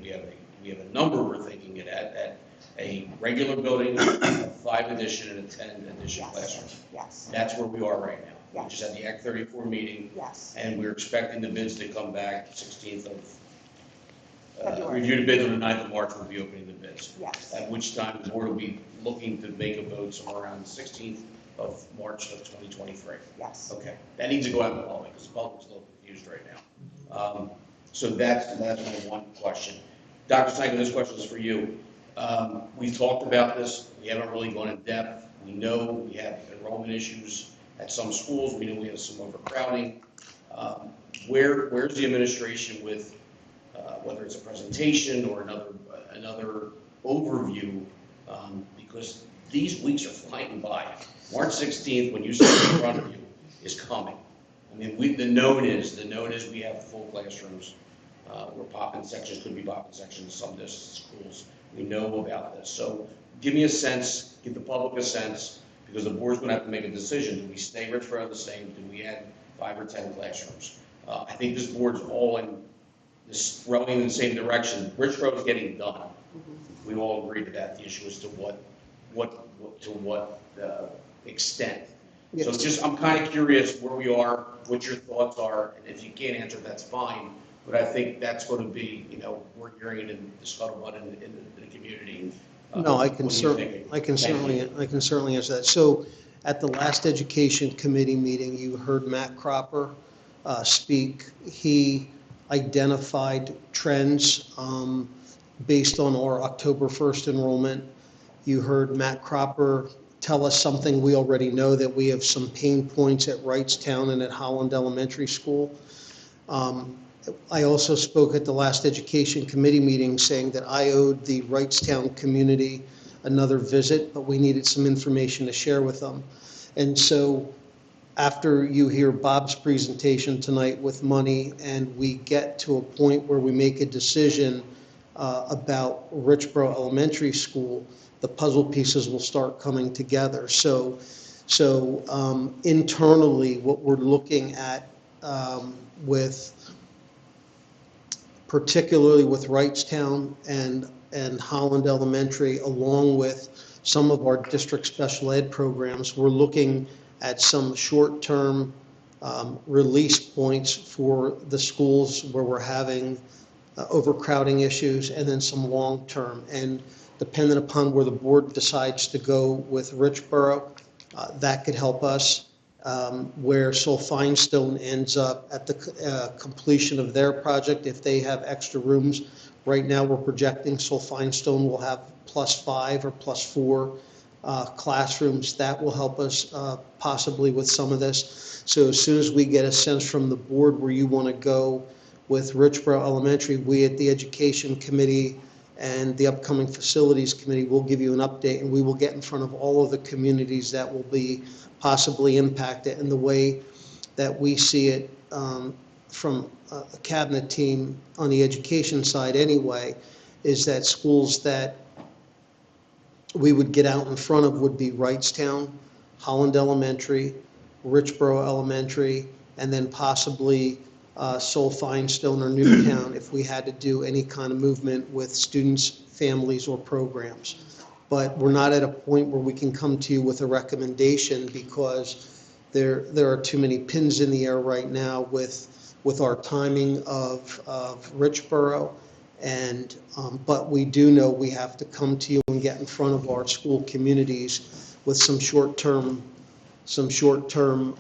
number we're thinking it at a regular building, a 5 addition and a 10 addition Yes. classroom. Yes, That's where we are right now. We Yes. just had the Act 34 meeting, yes. and we're expecting the bids to come back 16th of, February. review the bids on the 9th of March, we'll be opening the bids. Yes. At which time the board will be looking to make a vote somewhere around the 16th of March of 2023. Yes. Okay, that needs to go out in the public, because the public's a little confused right now. So that's my one question. Dr. Stanko, this question is for you. We've talked about this, we haven't really gone in depth. We know we have enrollment issues at some schools, we know we have some overcrowding. Where's the administration with, whether it's a presentation or another overview, because these weeks are flying by. March 16th, when you see it in front of you, is coming. I mean, the known is we have full classrooms. We're popping sections, could be popping sections in some schools. We know about this. So give me a sense, give the public a sense, because the board's gonna have to make a decision. Do we stay Richboro the same? Do we add 5 or 10 classrooms? I think this board's all rowing in the same direction. Richboro is getting done. We all agree to that. The issue is to what extent. So just, I'm kind of curious where we are, what your thoughts are, and if you can't answer, that's fine. But I think that's going to be, we're hearing it in the scuttlebutt in the community. No, I What can are you certainly, thinking? I can Thank you. certainly answer that. So at the last Education Committee meeting, you heard Matt Cropper speak. He identified trends based on our October 1st enrollment. You heard Matt Cropper tell us something we already know, that we have some pain points at Wrightstown and at Holland Elementary School. I also spoke at the last Education Committee meeting saying that I owed the Wrightstown community another visit, but we needed some information to share with them. And so after you hear Bob's presentation tonight with money and we get to a point where we make a decision about Richboro Elementary School, the puzzle pieces will start coming together. So internally, what we're looking at particularly with Wrightstown and Holland Elementary, along with some of our district special ed programs, we're looking at some short-term release points for the schools where we're having overcrowding issues, and then some long-term. And dependent upon where the board decides to go with Richboro, that could help us. Where Sulphine-Stone ends up at the completion of their project, if they have extra rooms. Right now, we're projecting Sulphine-Stone will have +5 or +4 classrooms. That will help us possibly with some of this. So as soon as we get a sense from the board where you want to go with Richboro Elementary, we at the Education Committee and the upcoming Facilities Committee will give you an update, and we will get in front of all of the communities that will be possibly impacted. And the way that we see it from a cabinet team on the education side anyway, is that schools that we would get out in front of would be Wrightstown, Holland Elementary, Richboro Elementary, and then possibly Soul Finestone or Newtown if we had to do any kind of movement with students, families, or programs. But we're not at a point where we can come to you with a recommendation because there are too many pins in the air right now with our timing of Richboro. And but we do know we have to come to you and get in front of our school communities with some short-term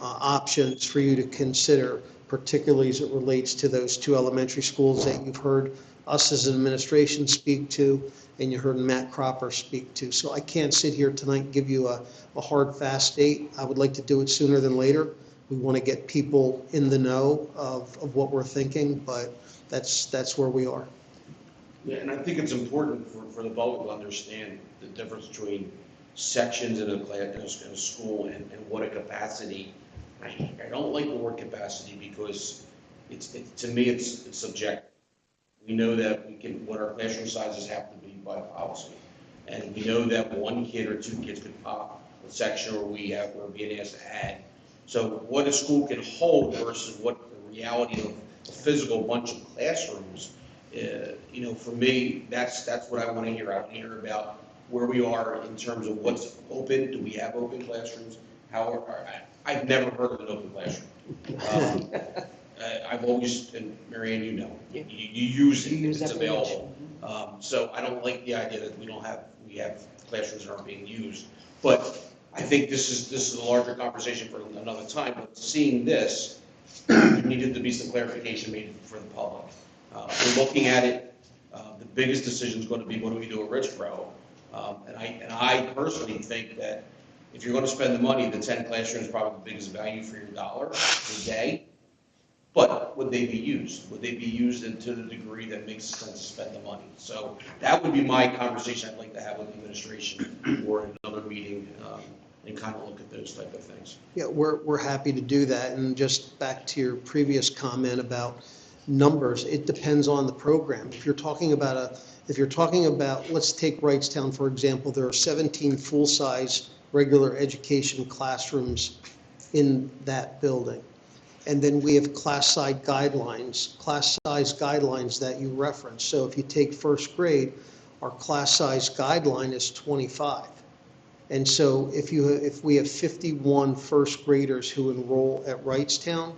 options for you to consider, particularly as it relates to those two elementary schools that you've heard us as an administration speak to, and you heard Matt Cropper speak to. So I can't sit here tonight and give you a hard, fast date. I would like to do it sooner than later. We want to get people in the know of what we're thinking, but that's where we are. Yeah, and I think it's important for the public to understand the difference between sections in a class, in a school, and what a capacity. I don't like the word capacity because to me it's subjective. We know that what our classroom sizes have to be by policy, and we know that one kid or two kids could pop a section, or we're being asked to add. So what a school can hold versus what the reality of a physical bunch of classrooms. For me, that's what I want to hear. I want to hear about where we are in terms of what's open. Do we have open classrooms? I've never heard of an open classroom. I've always, and Marianne, you know, you use it, it's available. So I don't like the idea that we have classrooms that aren't being used. But I think this is a larger conversation for another time. But seeing this, there needed to be some clarification made for the public. We're looking at it. The biggest decision is going to be what do we do at Richboro? And I personally think that if you're going to spend the money, the 10 classrooms is probably the biggest value for your dollar per day. But would they be used? Would they be used to the degree that makes sense to spend the money? So that would be my conversation I'd like to have with the administration or another meeting and kind of look at those type of things. Yeah, we're happy to do that. And just back to your previous comment about numbers, it depends on the program. If you're talking about, let's take Wrightstown, for example, there are 17 full-size regular education classrooms in that building. And then we have class size guidelines that you referenced. So if you take first grade, our class size guideline is 25. And so if we have 51 first graders who enroll at Wrightstown,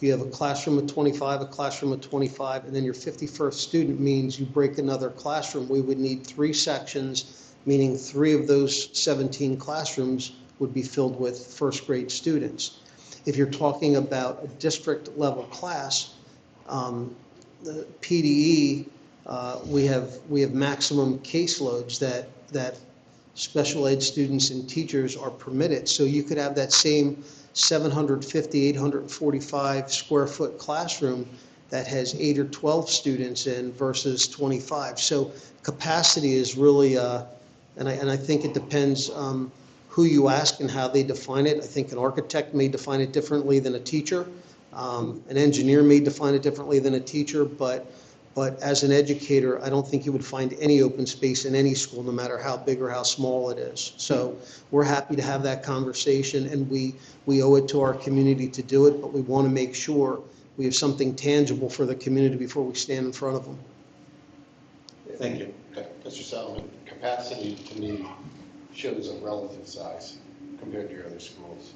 you have a classroom of 25, a classroom of 25, and then your 51st student means you break another classroom. We would need 3 sections, meaning 3 of those 17 classrooms would be filled with first grade students. If you're talking about a district level class, the PDE, we have maximum caseloads that special ed students and teachers are permitted. So you could have that same 750, 845 square foot classroom that has 8 or 12 students in versus 25. So capacity is really, and I think it depends who you ask and how they define it. I think an architect may define it differently than a teacher. An engineer may define it differently than a teacher, but as an educator, I don't think you would find any open space in any school, no matter how big or how small it is. So we're happy to have that conversation, and we owe it to our community to do it, but we want to make sure we have something tangible for the community before we stand in front of them. Thank you. Mr. Solomon, capacity to me shows a relative size compared to your other schools.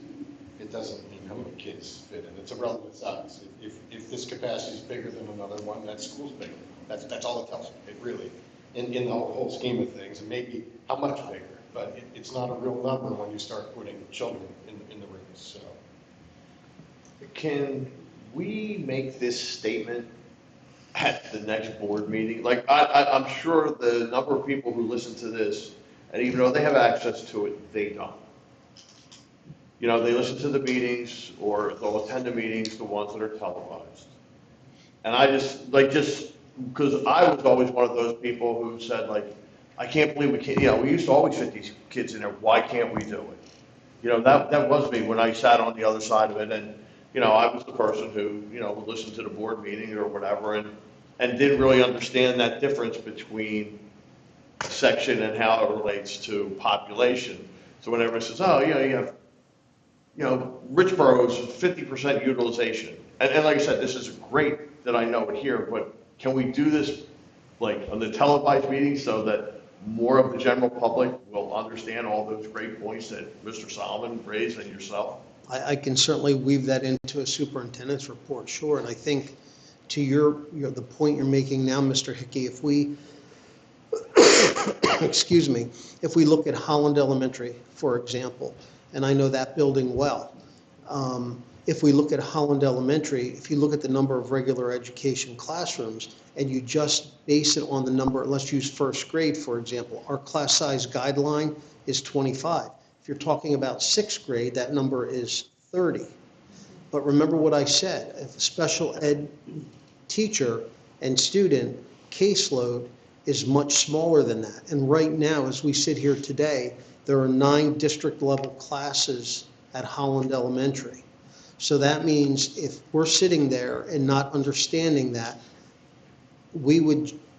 It doesn't mean how many kids fit in. It's a relative size. If this capacity is bigger than another one, that school's bigger. That's all it tells me. It really, in the whole scheme of things, and maybe how much bigger, but it's not a real number when you start putting children in the rooms. So, Can we make this statement at the next board meeting? Like, I'm sure the number of people who listen to this And even though they have access to it, they don't. You know, they listen to the meetings, or they'll attend the meetings, the ones that are televised. And I just, because I was always one of those people who said, like, I can't believe we can't, you know, we used to always fit these kids in there, why can't we do it? You know, that was me when I sat on the other side of it, and, you know, I was the person who, you know, would listen to the board meeting or whatever, and didn't really understand that difference between section and how it relates to population. So when everyone says, oh, yeah, you have, you know, Richboro's 50% utilization. And like I said, this is great that I know it here, but can we do this like on the televised meeting so that more of the general public will understand all those great points that Mr. Solomon raised and yourself? I can certainly weave that into a superintendent's report, sure. And I think to the point you're making now, Mr. Hickey, if we, excuse me, if we look at Holland Elementary, for example, and I know that building well, if we look at Holland Elementary, if you look at the number of regular education classrooms and you just base it on the number, let's use first grade, for example, our class size guideline is 25. If you're talking about sixth grade, that number is 30. But remember what I said, if a special ed teacher and student caseload is much smaller than that. And right now, as we sit here today, there are 9 district level classes at Holland Elementary. So that means if we're sitting there and not understanding that,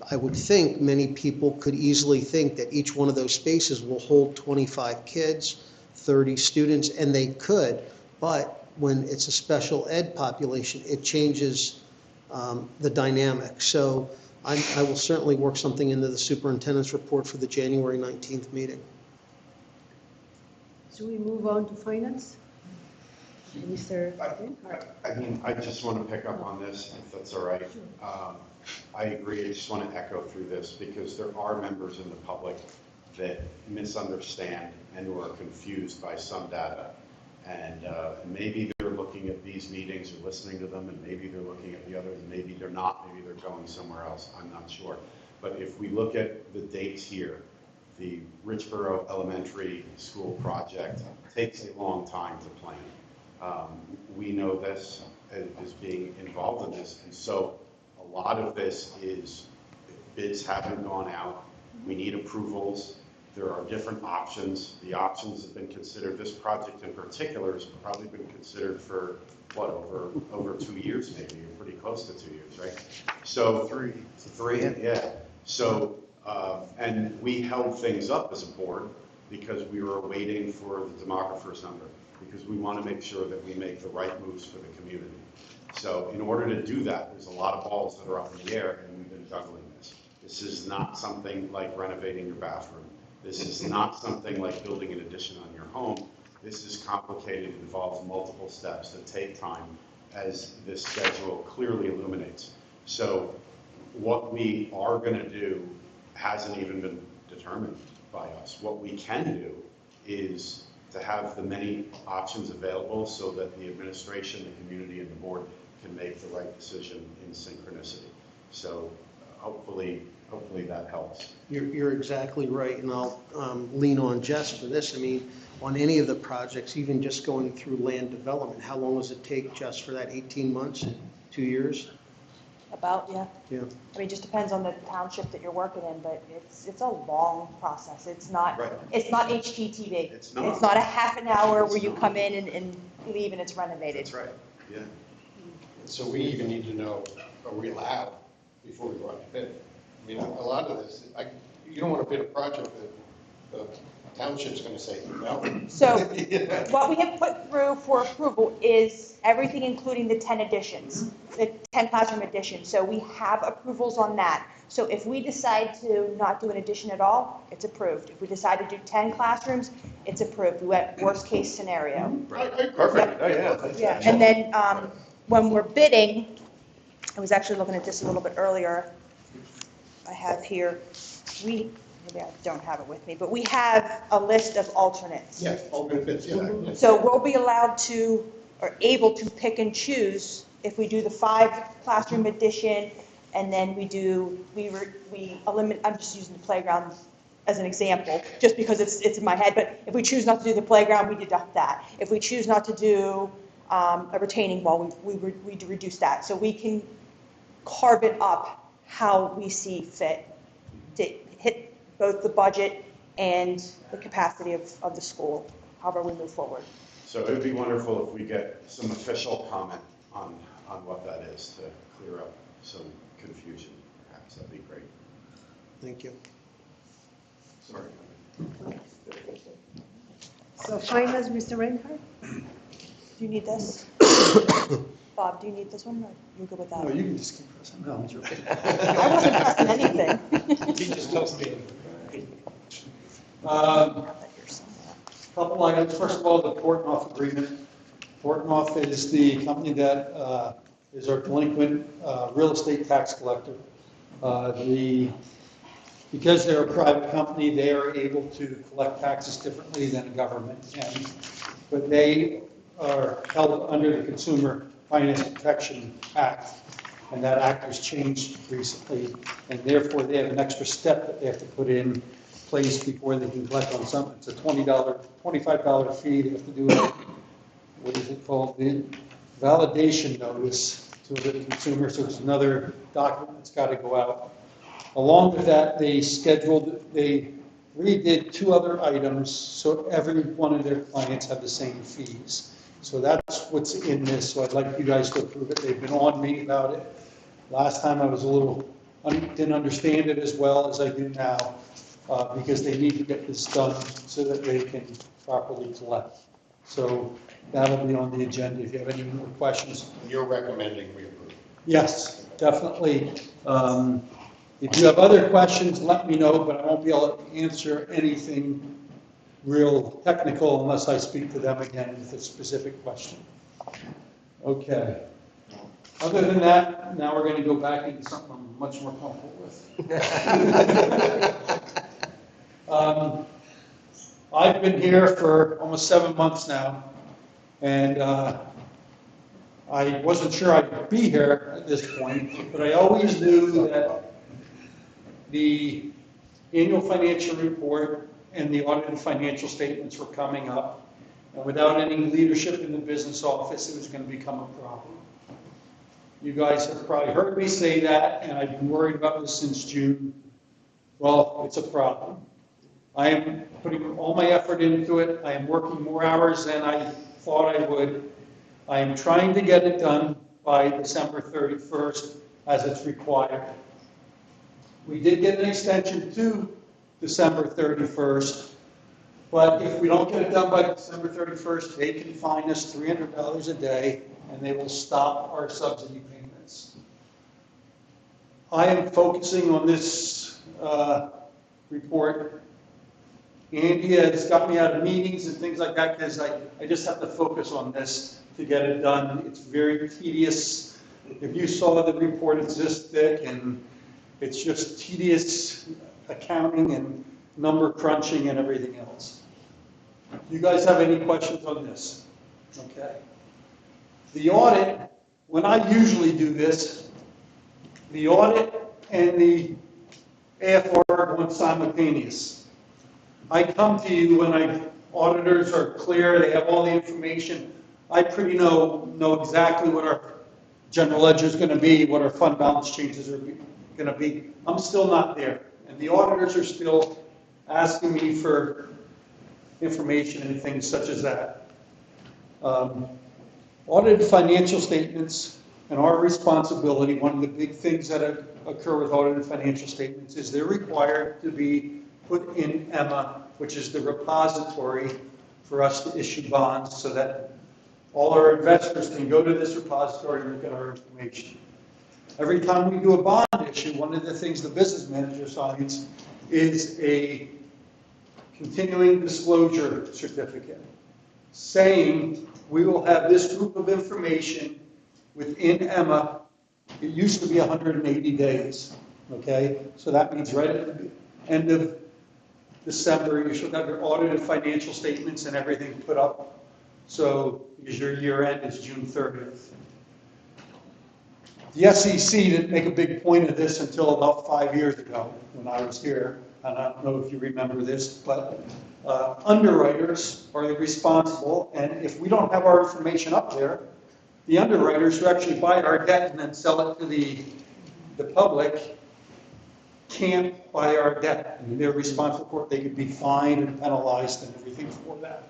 I would think many people could easily think that each one of those spaces will hold 25 kids, 30 students, and they could, but when it's a special ed population, it changes the dynamic. So I will certainly work something into the superintendent's report for the January 19th meeting. Should we move on to finance? Mr. I mean, I just want to pick up on this, if that's all right. I agree, I just want to echo through this, because there are members in the public that misunderstand and who are confused by some data. And maybe they're looking at these meetings or listening to them, and maybe they're looking at the others, and maybe they're not, maybe they're going somewhere else, I'm not sure. But if we look at the dates here, the Richboro Elementary School project takes a long time to plan. We know this as being involved in this, and so a lot of this is bids haven't gone out. We need approvals. There are different options. The options have been considered. This project in particular has probably been considered for what, over 2 years, maybe, or pretty close to 2 years, right? So three, yeah. So and we held things up as a board because we were waiting for the demographer's number, because we want to make sure that we make the right moves for the community. So in order to do that, there's a lot of balls that are up in the air, and we've been juggling this. This is not something like renovating your bathroom. This is not something like building an addition on your home. This is complicated, involves multiple steps that take time, as this schedule clearly illuminates. So what we are going to do hasn't even been determined by us. What we can do is to have the many options available so that the administration, the community, and the board can make the right decision in synchronicity. So hopefully that helps. You're exactly right, and I'll lean on Jess for this. I mean, on any of the projects, even just going through land development, how long does it take, Jess, for that? 18 months, 2 years? About, yeah. Yeah. I mean, it just depends on the township that you're working in, but it's a long process. It's not, Right. it's not HGTV. It's not. It's not a half an hour It's where you not. come in and leave and it's renovated. That's right, yeah. So we even need to know, are we allowed before we go out to bid? I mean, a lot of this, you don't want to bid a project that the township's going to say no. So what we have put through for approval is everything including the 10 additions, the 10 classroom additions. So we have approvals on that. So if we decide to not do an addition at all, it's approved. If we decide to do 10 classrooms, it's approved. We went worst case scenario. Perfect, oh, yeah. Yeah, and then when we're bidding, I was actually looking at this a little bit earlier. I have here, maybe I don't have it with me, but we have a list of alternates. Yeah, alternate bids, yeah. So we'll be allowed to, or able to pick and choose if we do the 5 classroom addition, and then we eliminate, I'm just using the playground as an example, just because it's in my head, but if we choose not to do the playground, we deduct that. If we choose not to do a retaining wall, we reduce that. So we can carve it up how we see fit to hit both the budget and the capacity of the school, however we move forward. So it would be wonderful if we get some official comment on what that is to clear up some confusion, perhaps. That'd be great. Thank you. Sorry. So finance, Mr. Reinhardt? Do you need this? Bob, do you need this one, or you good with that? No, you can just keep pressing. No, I'm joking. I wasn't pressing anything. He just tells me. Couple items. First of all, the Portnoy agreement. Portnoy is the company that is our delinquent real estate tax collector. Because they're a private company, they are able to collect taxes differently than a government can. But they are held under the Consumer Finance Protection Act, and that act was changed recently, and therefore they have an extra step that they have to put in place before they can collect on something. It's a $25 fee. They have to do what is it called? The validation notice to the consumer, so it's another document that's got to go out. Along with that, they redid two other items, so every one of their clients have the same fees. So that's what's in this, so I'd like you guys to approve it. They've been on me about it. Last time I was didn't understand it as well as I do now, because they need to get this done so that they can properly collect. So that'll be on the agenda if you have any more questions. And you're recommending we approve? Yes, definitely. If you have other questions, let me know, but I won't be able to answer anything real technical unless I speak to them again with a specific question. Okay. Other than that, now we're going to go back into something I'm much more comfortable with. I've been here for almost 7 months now, and I wasn't sure I'd be here at this point, but I always knew that the annual financial report and the audited financial statements were coming up, and without any leadership in the business office, it was going to become a problem. You guys have probably heard me say that, and I've been worried about this since June. Well, it's a problem. I am putting all my effort into it. I am working more hours than I thought I would. I am trying to get it done by December 31st as it's required. We did get an extension to December 31st, but if we don't get it done by December 31st, they can fine us $300 a day, and they will stop our subsidy payments. I am focusing on this report. Andy has got me out of meetings and things like that because I just have to focus on this to get it done. It's very tedious. If you saw the report, it's this thick, and it's just tedious accounting and number crunching and everything else. Do you guys have any questions on this? Okay. The audit, when I usually do this, the audit and the AFR are one simultaneous. I come to you when auditors are clear, they have all the information. I pretty know exactly what our general ledger is going to be, what our fund balance changes are going to be. I'm still not there. And the auditors are still asking me for information and things such as that. Audited financial statements and our responsibility, one of the big things that occur with audited financial statements is they're required to be put in EMMA, which is the repository for us to issue bonds so that all our investors can go to this repository and look at our information. Every time we do a bond issue, one of the things the business manager signs is a continuing disclosure certificate saying we will have this group of information within EMMA. It used to be 180 days, okay? So that means right at the end of December, you should have your audited financial statements and everything put up. So, because your year end is June 30th. The SEC didn't make a big point of this until about 5 years ago when I was here. and I don't know if you remember this, but underwriters are responsible, and if we don't have our information up there, the underwriters who actually buy our debt and then sell it to the public can't buy our debt. I mean, they're responsible for it. They could be fined and penalized and everything for that.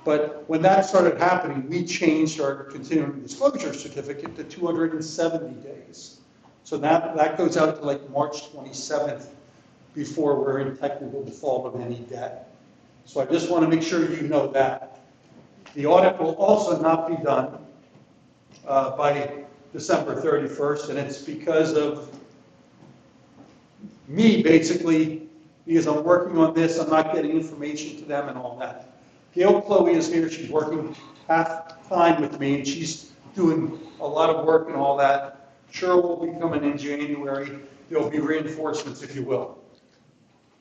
But when that started happening, we changed our continuing disclosure certificate to 270 days. So that goes out to like March 27th before we're in technical default of any debt. So I just want to make sure you know that. The audit will also not be done by December 31st, and it's because of me, basically, because I'm working on this, I'm not getting information to them and all that. Gail Chloe is here, she's working half-time with me, and she's doing a lot of work and all that. Cheryl will be coming in January. There'll be reinforcements, if you will.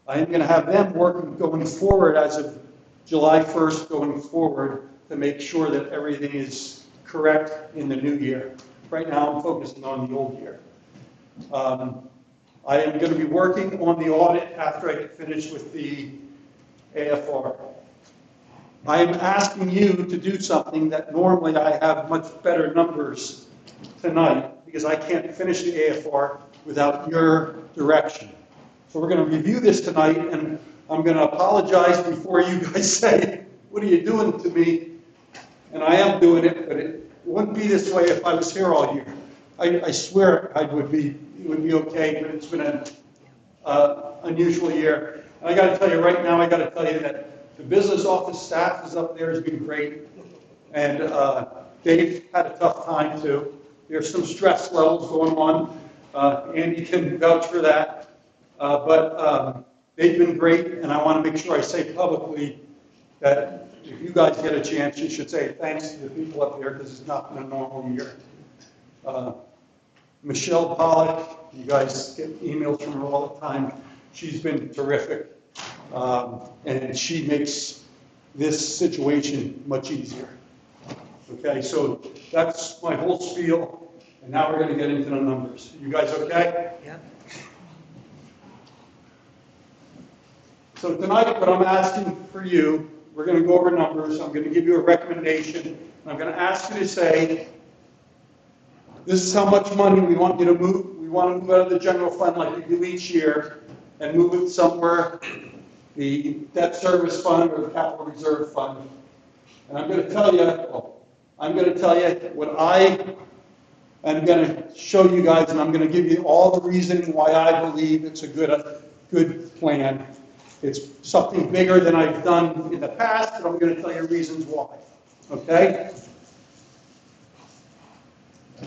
I am going to have them working going forward as of July 1st going forward to make sure that everything is correct in the new year. Right now, I'm focusing on the old year. I am going to be working on the audit after I get finished with the AFR. I am asking you to do something that normally I have much better numbers tonight because I can't finish the AFR without your direction. So we're going to review this tonight, and I'm going to apologize before you guys say, what are you doing to me? And I am doing it, but it wouldn't be this way if I was here all year. I swear it would be okay, but it's been an unusual year. And I got to tell you right now, I got to tell you that the business office staff is up there has been great, and they've had a tough time too. There's some stress levels going on. Andy can vouch for that, but they've been great, and I want to make sure I say publicly that if you guys get a chance, you should say thanks to the people up there because it's not been a normal year. Michelle Pollack, you guys get emails from her all the time. She's been terrific, and she makes this situation much easier. Okay, so that's my whole spiel, and now we're going to get into the numbers. You guys okay? Yeah. So tonight, what I'm asking for you, we're going to go over numbers. I'm going to give you a recommendation. And I'm going to ask you to say, this is how much money we want you to move. We want to move out of the general fund like we do each year and move it somewhere, the debt service fund or the capital reserve fund. And I'm going to tell you, what I am going to show you guys, and I'm going to give you all the reasoning why I believe it's a good plan. It's something bigger than I've done in the past, but I'm going to tell you reasons why. Okay?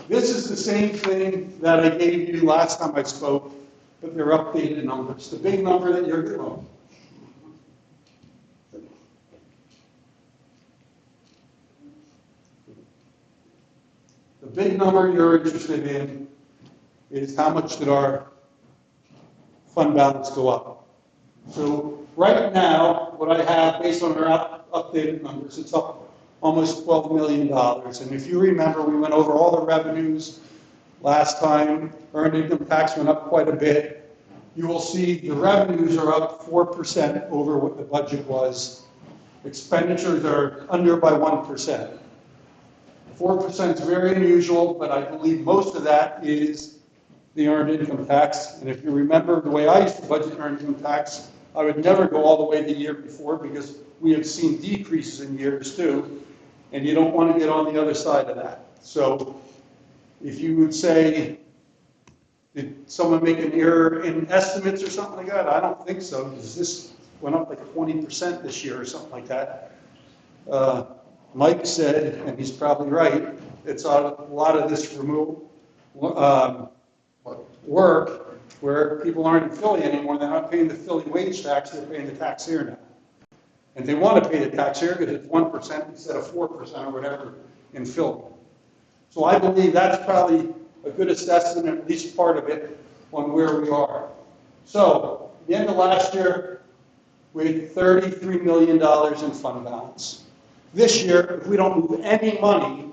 This is the same thing that I gave you last time I spoke, but they're updated numbers. The big number that you're going to. The big number you're interested in is how much did our fund balance go up. So right now, what I have based on our updated numbers, it's up almost $12 million. And if you remember, we went over all the revenues last time. Earned income tax went up quite a bit. You will see the revenues are up 4% over what the budget was. Expenditures are under by 1%. 4% is very unusual, but I believe most of that is the earned income tax. And if you remember the way I used to budget earned income tax, I would never go all the way the year before because we have seen decreases in years too, and you don't want to get on the other side of that. So if you would say, did someone make an error in estimates or something like that? I don't think so, because this went up like 20% this year or something like that. Mike said, and he's probably right, it's a lot of this work where people aren't in Philly anymore. They're not paying the Philly wage tax, they're paying the tax here now. And they want to pay the tax here because it's 1% instead of 4% or whatever in Philly. So I believe that's probably a good assessment, at least part of it, on where we are. So, at the end of last year, we had $33 million in fund balance. This year, if we don't move any money,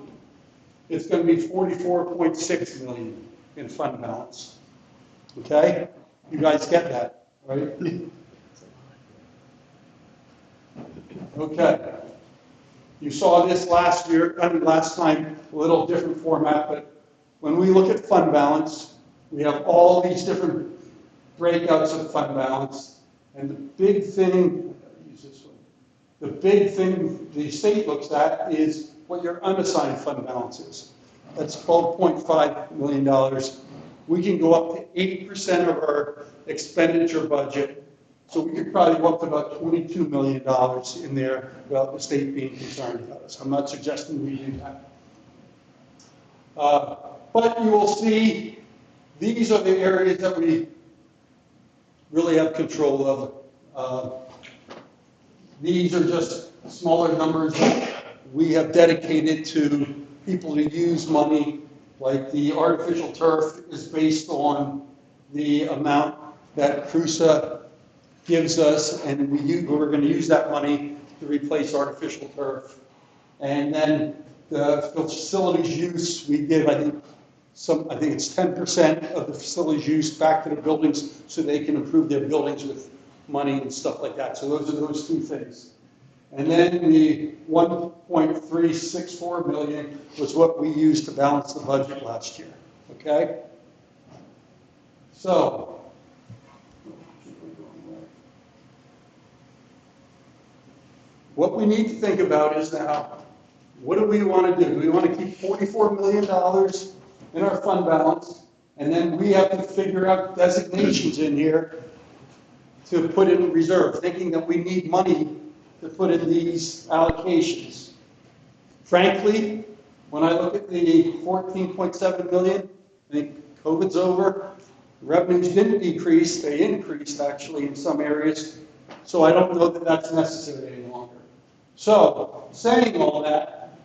it's going to be $44.6 million in fund balance. Okay? You guys get that? right? Okay. You saw this last year, last time, a little different format, but when we look at fund balance, we have all these different breakouts of fund balance. And the big thing, use this one. The big thing the state looks at is what your unassigned fund balance is. That's $12.5 million. We can go up to 80% of our expenditure budget. So we could probably go up to about $22 million in there without the state being concerned about us. I'm not suggesting we do that. But you will see these are the areas that we really have control of. These are just smaller numbers that we have dedicated to people who use money, like the artificial turf is based on the amount that CRUSA gives us, and we're going to use that money to replace artificial turf. And then the facilities use, we give, I think it's 10% of the facilities use back to the buildings so they can improve their buildings with money and stuff like that. So those are those two things. And then the 1.364 million was what we used to balance the budget last year. Okay? So, what we need to think about is now, what do we want to do? Do we want to keep $44 million in our fund balance, and then we have to figure out designations in here to put in reserve, thinking that we need money to put in these allocations? Frankly, when I look at the 14.7 million, I think COVID's over. Revenues didn't decrease, they increased actually in some areas. So I don't know that that's necessary any longer. So, saying all that,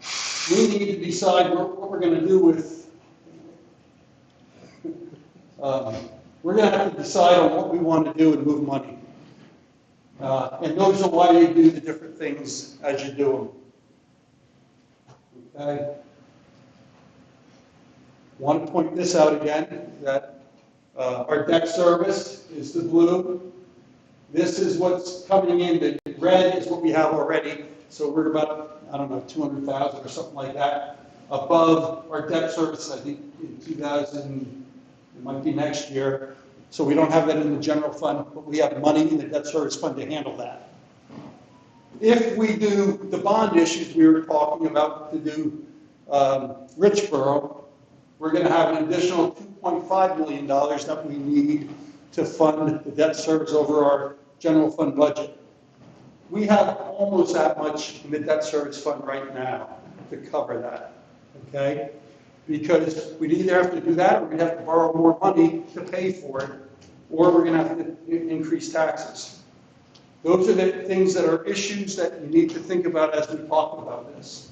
we need to decide what we're going to do with, we're going to have to decide on what we want to do and move money. And those are why you do the different things as you do them. Okay? Want to point this out again, that our debt service is the blue. This is what's coming in. The red is what we have already. So we're about, I don't know, 200,000 or something like that above our debt service, I think, in 2000, it might be next year. So we don't have that in the general fund, but we have money in the debt service fund to handle that. If we do the bond issues we were talking about to do Richboro, we're going to have an additional $2.5 million that we need to fund the debt service over our general fund budget. We have almost that much in the debt service fund right now to cover that, okay? Because we'd either have to do that or we'd have to borrow more money to pay for it, or we're going to have to increase taxes. Those are the things that are issues that you need to think about as we talk about this.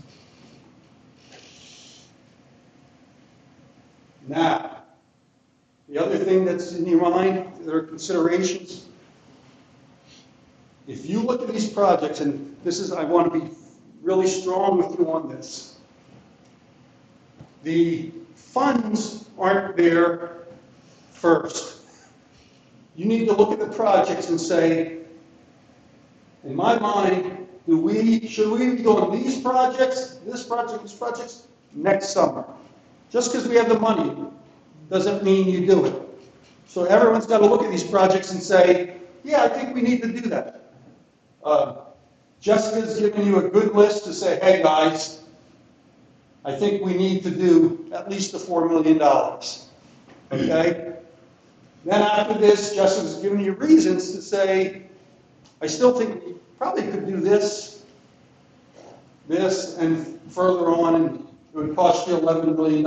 Now, the other thing that's in your mind, there are considerations. If you look at these projects, and this is, I want to be really strong with you on this. The funds aren't there first. You need to look at the projects and say, in my mind, should we be doing these projects, this projects, next summer? Just because we have the money doesn't mean you do it. So everyone's got to look at these projects and say, yeah, I think we need to do that. Jessica's given you a good list to say, hey guys, I think we need to do at least the $4 million. Okay? Then after this, Jessica's given you reasons to say, I still think we probably could do this, and further on, and it would cost you $11 million.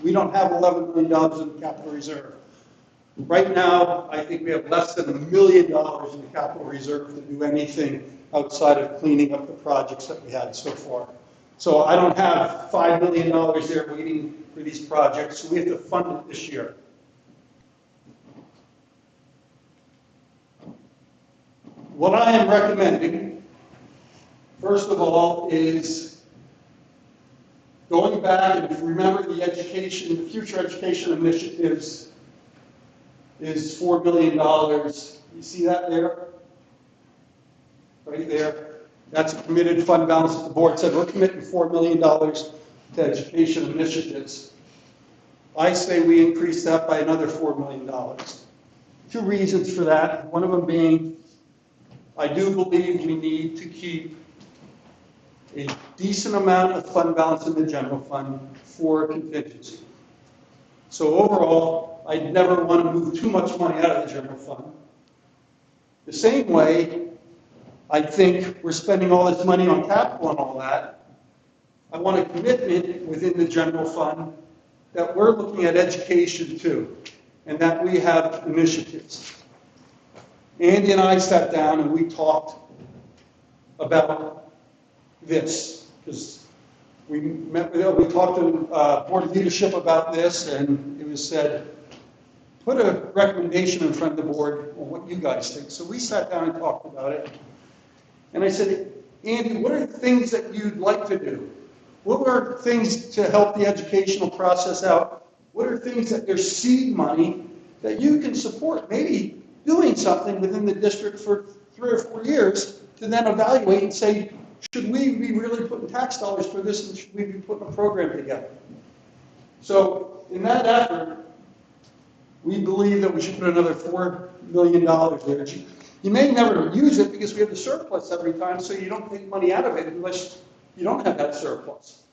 We don't have $11 million in the capital reserve. Right now, I think we have less than $1 million in the capital reserve to do anything outside of cleaning up the projects that we had so far. So I don't have $5 million there waiting for these projects, so we have to fund it this year. What I am recommending, first of all, is going back, and if you remember the future education initiatives is $4 billion. You see that there? Right there. That's a committed fund balance that the board said, we're committing $4 million to education initiatives. I say we increase that by another $4 million. Two reasons for that. One of them being, I do believe we need to keep a decent amount of fund balance in the general fund for contingency. So overall, I never want to move too much money out of the general fund. The same way, I think we're spending all this money on capital and all that. I want a commitment within the general fund that we're looking at education too, and that we have initiatives. Andy and I sat down and we talked about this, because we talked to board leadership about this, and it was said, put a recommendation in front of the board on what you guys think. So we sat down and talked about it. And I said, Andy, what are the things that you'd like to do? What are things to help the educational process out? What are things that there's seed money that you can support? Maybe doing something within the district for 3 or 4 years to then evaluate and say, should we be really putting tax dollars for this, and should we be putting a program together? So in that effort, we believe that we should put another $4 million there. You may never use it because we have the surplus every time, so you don't take money out of it unless you don't have that surplus.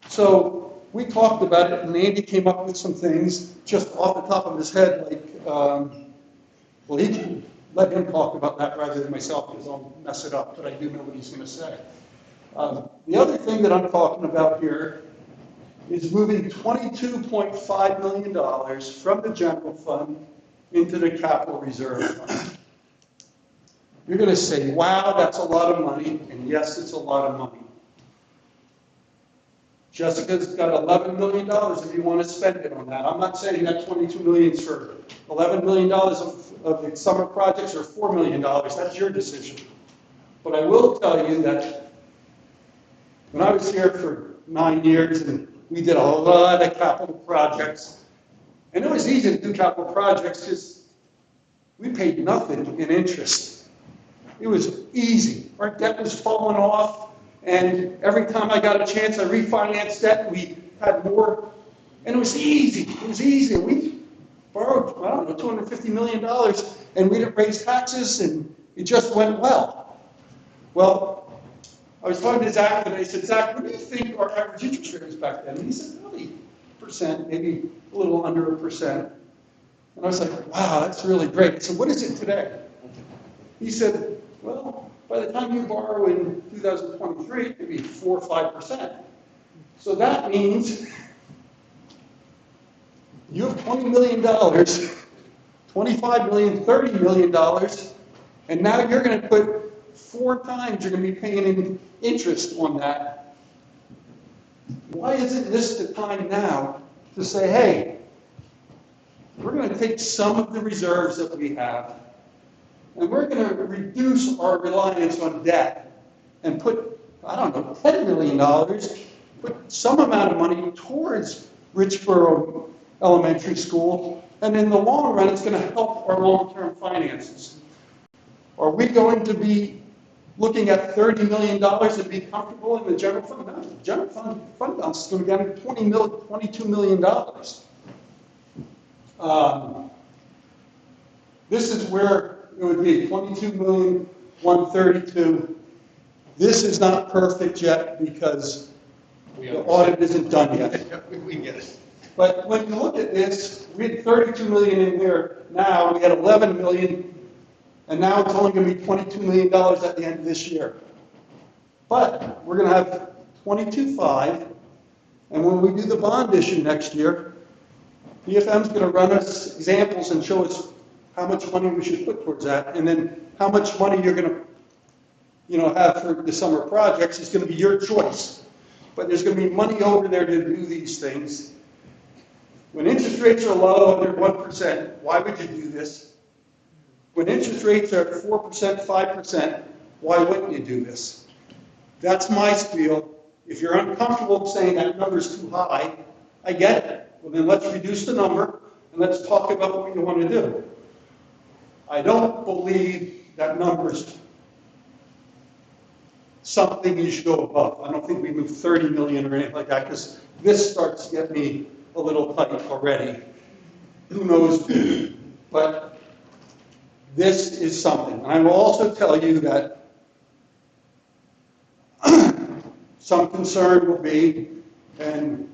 So we talked about it, and Andy came up with some things just off the top of his head, like, well, he can let him talk about that rather than myself, because I'll mess it up, but I do know what he's going to say. The other thing that I'm talking about here is moving $22.5 million from the general fund into the capital reserve fund. You're going to say, wow, that's a lot of money, and yes, it's a lot of money. Jessica's got $11 million if you want to spend it on that. I'm not saying that $22 million is for $11 million of the summer projects or $4 million. That's your decision. But I will tell you that when I was here for 9 years, and we did a lot of capital projects, and it was easy to do capital projects because we paid nothing in interest. It was easy. Our debt was falling off, and every time I got a chance, I refinanced debt. We had more, and it was easy. It was easy. We borrowed, I don't know, $250 million, and we didn't raise taxes, and it just went well. Well, I was talking to Zach, and I said, Zach, what do you think our average interest rate was back then? And he said, really, percent, maybe a little under 1%. And I was like, wow, that's really great. I said, what is it today? He said, well, by the time you borrow in 2023, maybe 4 or 5%. So that means you have $20 million, $25 million, $30 million, and now you're going to put 4 times you're going to be paying in interest on that. Why isn't this the time now to say, hey, we're going to take some of the reserves that we have, and we're going to reduce our reliance on debt and put, I don't know, $10 million, put some amount of money towards Richboro Elementary School, and in the long run, it's going to help our long-term finances. Are we going to be looking at $30 million and be comfortable in the general fund? No, the general fund balance is going to be down to $22 million. This is where it would be $22,132,000. This is not perfect yet because the audit isn't done yet. We get it. But when you look at this, we had 32 million in there now, we had 11 million, and now it's only going to be $22 million at the end of this year. But we're going to have 22.5, and when we do the bond issue next year, PFM's going to run us examples and show us how much money we should put towards that, and then how much money you're going to, have for the summer projects is going to be your choice. But there's going to be money over there to do these things. When interest rates are low, under 1%, why would you do this? When interest rates are at 4%, 5%, why wouldn't you do this? That's my spiel. If you're uncomfortable saying that number's too high, I get it. Well, then let's reduce the number, and let's talk about what you want to do. I don't believe that number's something you should go above. I don't think we move 30 million or anything like that, because this starts to get me a little tight already. Who knows? But this is something. And I will also tell you that some concern will be, and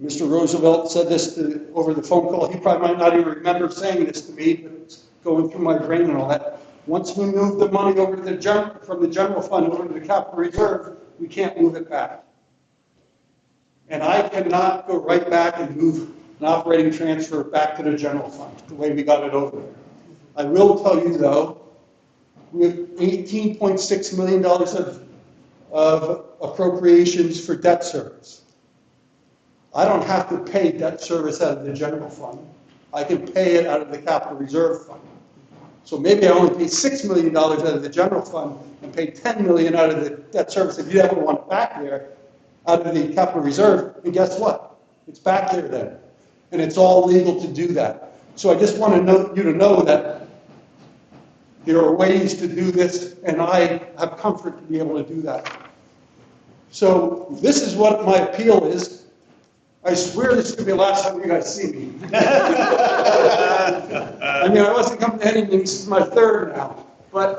Mr. Roosevelt said this over the phone call. He probably might not even remember saying this to me, but it's going through my brain and all that. Once we move the money over to from the general fund over to the capital reserve, we can't move it back. And I cannot go right back and move an operating transfer back to the general fund, the way we got it over there. I will tell you, though, we have $18.6 million of appropriations for debt service. I don't have to pay debt service out of the general fund. I can pay it out of the capital reserve fund. So maybe I only pay $6 million out of the general fund and pay $10 million out of the debt service. If you ever want it back there, out of the capital reserve, and guess what? It's back there then. And it's all legal to do that. So I just want you to know that there are ways to do this, and I have comfort to be able to do that. So this is what my appeal is. I swear this is going to be the last time you guys see me. I mean, I wasn't coming to anything. This is my third now. But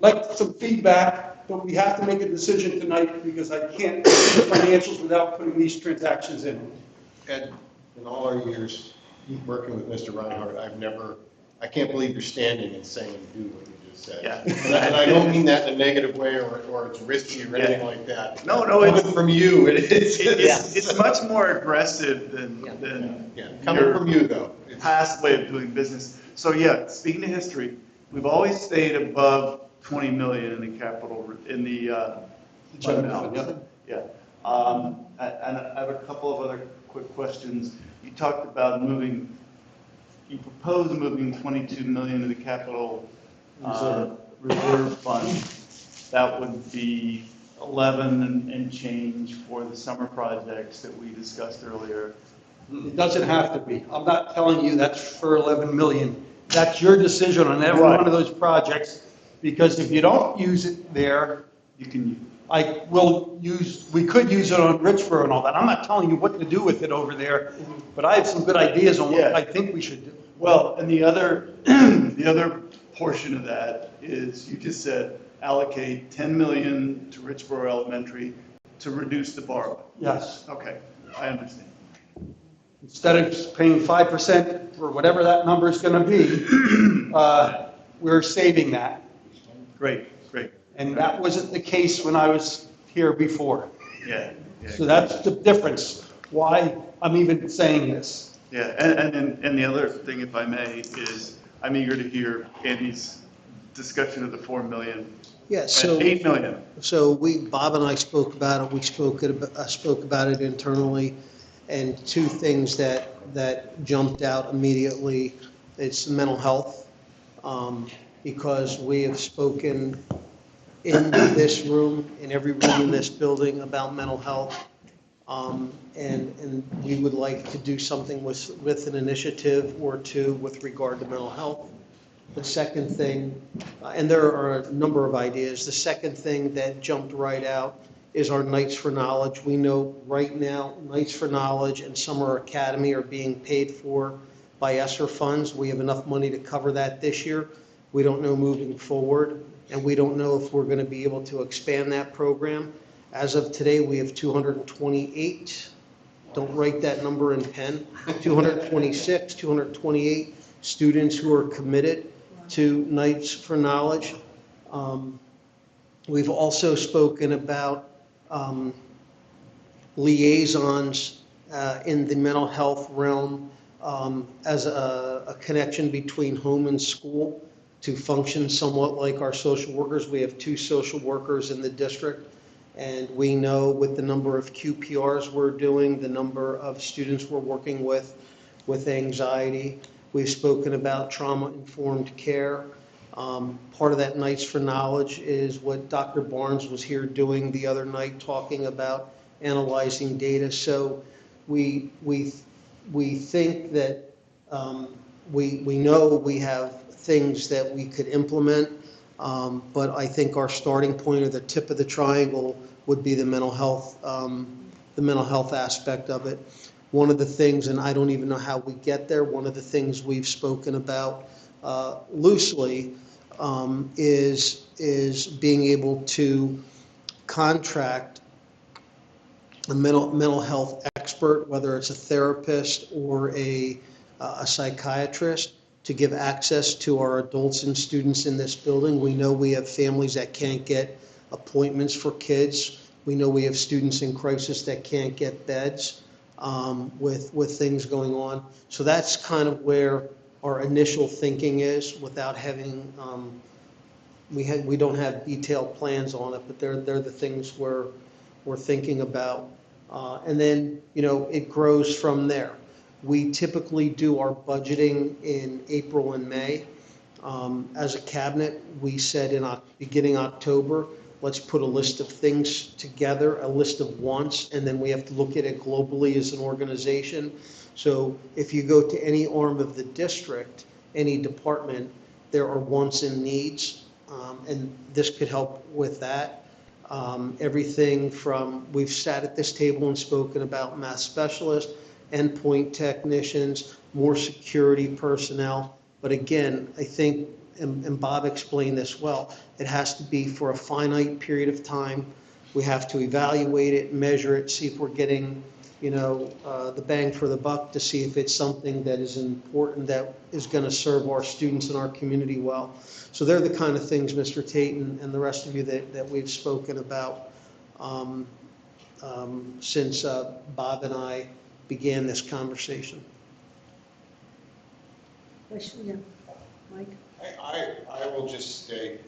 like some feedback, but we have to make a decision tonight because I can't do the financials without putting these transactions in. Ed, in all our years working with Mr. Reinhardt, I can't believe you're standing and saying do what you just said. Yeah. And I don't mean that in a negative way or it's risky or anything like that. No, Coming from you, it's much more aggressive than Coming your from you, though. past way of doing business. So yeah, speaking of history, we've always stayed above 20 million in the capital, in the fund balance. Yeah. And I have a couple of other quick questions. You talked about you proposed moving 22 million to the capital reserve fund. That would be 11 and change for the summer projects that we discussed earlier. It doesn't have to be. I'm not telling you that's for 11 million. That's your decision on every one of those projects, because if you don't use it there, You can, we could use it on Richboro and all that. I'm not telling you what to do with it over there, but I have some good ideas on what I think we should do. well, and the other portion of that is, you just said allocate 10 million to Richboro Elementary to reduce the borrowing. Yes. Okay, I understand. Instead of paying 5% or whatever that number is going to be, we're saving that. Great. And that wasn't the case when I was here before. Yeah. So that's the difference, why I'm even saying this. Yeah, and the other thing, if I may, is I'm eager to hear Andy's discussion of the 4 million Yeah, and so. 8 million. So Bob and I spoke about it, I spoke about it internally, and two things that jumped out immediately, it's mental health, because we have spoken in this room, in every room in this building about mental health, and we would like to do something with an initiative or two with regard to mental health. The second thing, and there are a number of ideas, the second thing that jumped right out is our Nights for Knowledge. We know right now, Nights for Knowledge and Summer Academy are being paid for by ESSER funds. We have enough money to cover that this year. We don't know moving forward, and we don't know if we're going to be able to expand that program. As of today, we have 228, don't write that number in pen, 226, 228 students who are committed to Nights for Knowledge. We've also spoken about liaisons in the mental health realm as a connection between home and school to function somewhat like our social workers. We have 2 social workers in the district, and we know with the number of QPRs we're doing, the number of students we're working with anxiety. We've spoken about trauma-informed care. Part of that Nights for Knowledge is what Dr. Barnes was here doing the other night, talking about analyzing data. So we think that We know we have things that we could implement, but I think our starting point or the tip of the triangle would be the mental health aspect of it. One of the things, and I don't even know how we get there, one of the things we've spoken about loosely is being able to contract a mental health expert, whether it's a therapist or a psychiatrist, to give access to our adults and students in this building. We know we have families that can't get appointments for kids. We know we have students in crisis that can't get beds with things going on. So that's kind of where our initial thinking is, without having, we don't have detailed plans on it, but they're the things we're thinking about. And then, it grows from there. We typically do our budgeting in April and May. As a cabinet, we said beginning October, let's put a list of things together, a list of wants, and then we have to look at it globally as an organization. So if you go to any arm of the district, any department, there are wants and needs, and this could help with that. Everything from, we've sat at this table and spoken about math specialists, endpoint technicians, more security personnel. But again, I think, and Bob explained this well, it has to be for a finite period of time. We have to evaluate it, measure it, see if we're getting, the bang for the buck, to see if it's something that is important, that is going to serve our students and our community well. So they're the kind of things, Mr. Tate and the rest of you, that we've spoken about since Bob and I began this conversation. Question, yeah. Mike? I will just say,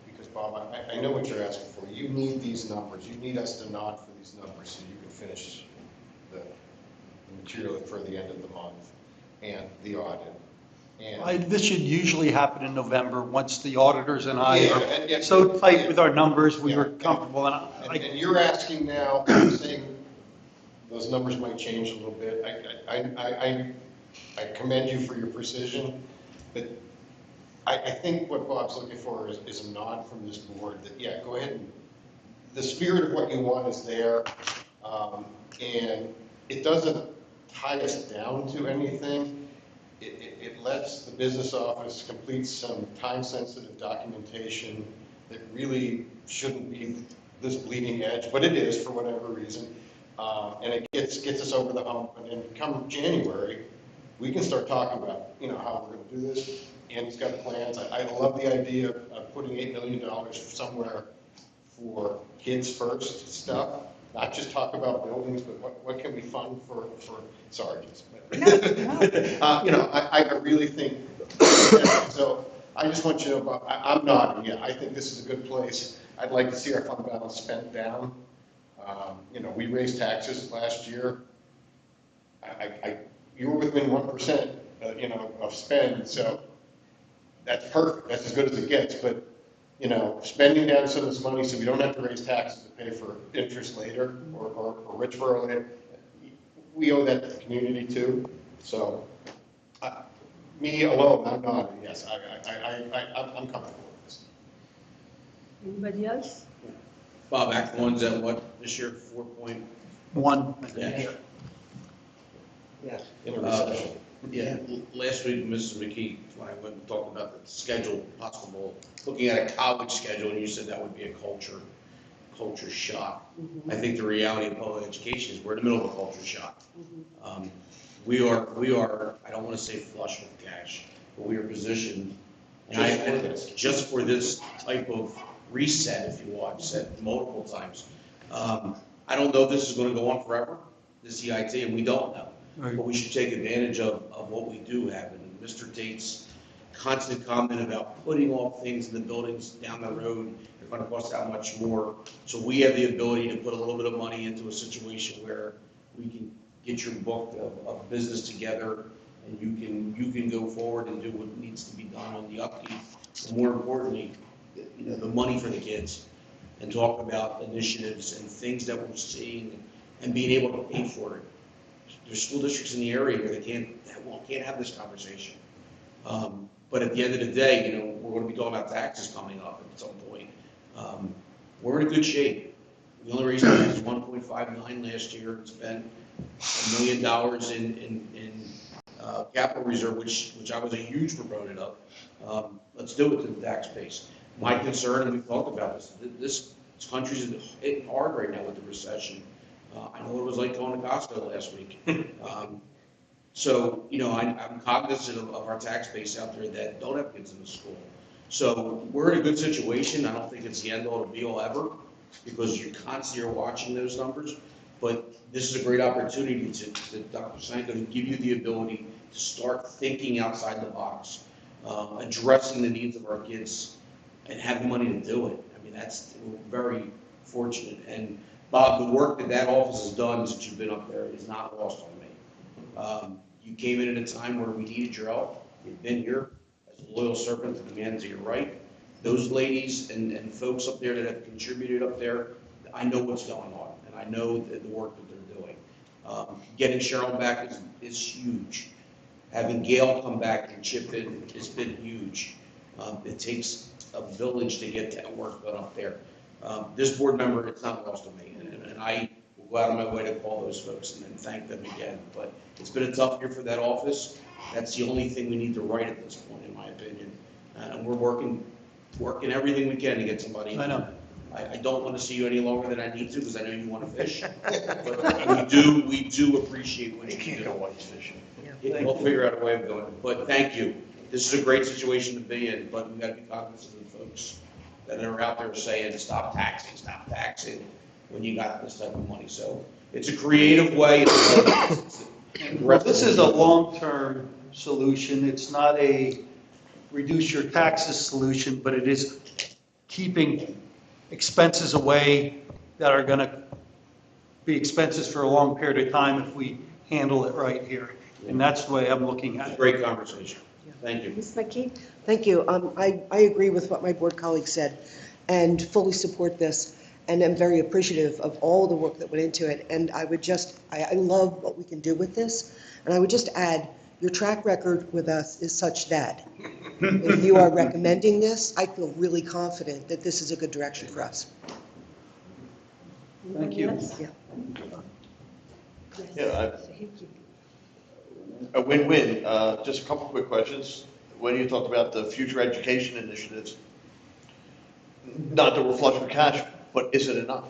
because Bob, I know what you're asking for. You need these numbers. You need us to nod for these numbers so you can finish the material for the end of the month and the audit. And This should usually happen in November, once the auditors and I Yeah, are so tight with our numbers, we Yeah, were comfortable. and you're asking now, I'm saying those numbers might change a little bit. I commend you for your precision, but I think what Bob's looking for is a nod from this board that, yeah, go ahead and, the spirit of what you want is there, and it doesn't tie us down to anything. It lets the business office complete some time-sensitive documentation that really shouldn't be this bleeding edge, but it is for whatever reason. And it gets us over the hump, and then come January, we can start talking about, how we're gonna do this. Andy's got plans. I love the idea of putting $8 million somewhere for kids first stuff. Not just talk about buildings, but what can we fund for sergeants? I really think, so I just want you to know, I'm nodding, yeah, I think this is a good place. I'd like to see our fund balance spent down. We raised taxes last year. You were within 1%, of spend, so that's perfect. That's as good as it gets. But, spending down some of this money so we don't have to raise taxes to pay for interest later or Richboro later, we owe that to the community too. So, me alone, I'm not. Yes, I'm comfortable with this. Anybody else? Bob, Act One's at what this year, 4.1? One. Yeah. Yes. In a recession. Yeah, last week, Mrs. McKee, when I went and talked about the schedule, possible, looking at a college schedule, and you said that would be a culture shock. I think the reality of public education is we're in the middle of a culture shock. We are, I don't want to say flush with cash, but we are positioned, just for this type of reset, if you want, I've said multiple times. I don't know if this is going to go on forever, this EIT, and we don't know. Right. But we should take advantage of what we do have. And Mr. Tate's constant comment about putting off things in the buildings down the road, they're going to cost that much more. So we have the ability to put a little bit of money into a situation where we can get your book of business together, and you can go forward and do what needs to be done on the upkeep. And more importantly, the money for the kids, and talk about initiatives and things that we're seeing and being able to pay for it. There's school districts in the area where they can't have this conversation. But at the end of the day, we're going to be talking about taxes coming up at some point. We're in good shape. The only reason we was 1.59 last year and spent $1 million in capital reserve, which I was a huge proponent of. Let's do it to the tax base. My concern, and we've talked about this country's hitting hard right now with the recession. I know what it was like going to Costco last week. So, I'm cognizant of our tax base out there that don't have kids in the school. So we're in a good situation. I don't think it's the end all to be all ever, because you constantly are watching those numbers. But this is a great opportunity to Dr. Sanko, to give you the ability to start thinking outside the box, addressing the needs of our kids, and have the money to do it. I mean, we're very fortunate. And Bob, the work that office has done since you've been up there is not lost on me. You came in at a time where we needed your help. You've been here as a loyal servant to the man to your right. Those ladies and folks up there that have contributed up there, I know what's going on, and I know the work that they're doing. Getting Cheryl back is huge. Having Gail come back and chip in has been huge. It takes a village to get that work done up there. This board member, it's not lost on me, and I will go out of my way to call those folks and then thank them again. But it's been a tough year for that office. That's the only thing we need to right at this point, in my opinion. And we're working everything we can to get somebody. I know. I don't want to see you any longer than I need to, because I know you want to fish. But we do appreciate what you can't go white fishing. We'll figure out a way of doing it. But thank you. This is a great situation to be in, but we've got to be cognizant of the folks that are out there saying, stop taxing when you got this type of money. So it's a creative way. Well, this is a long-term solution. It's not a reduce your taxes solution, but it is keeping expenses away that are going to be expenses for a long period of time if we handle it right here. And that's the way I'm looking at it. Great conversation. Thank you. Ms. McKee? Thank you. I agree with what my board colleague said and fully support this. And I'm very appreciative of all the work that went into it. And I love what we can do with this. And I would just add, your track record with us is such that if you are recommending this, I feel really confident that this is a good direction for us. Thank you. Yeah. Yeah, a win-win. Just a couple quick questions. When you talked about the future education initiatives, not that we're flush with cash, but is it enough?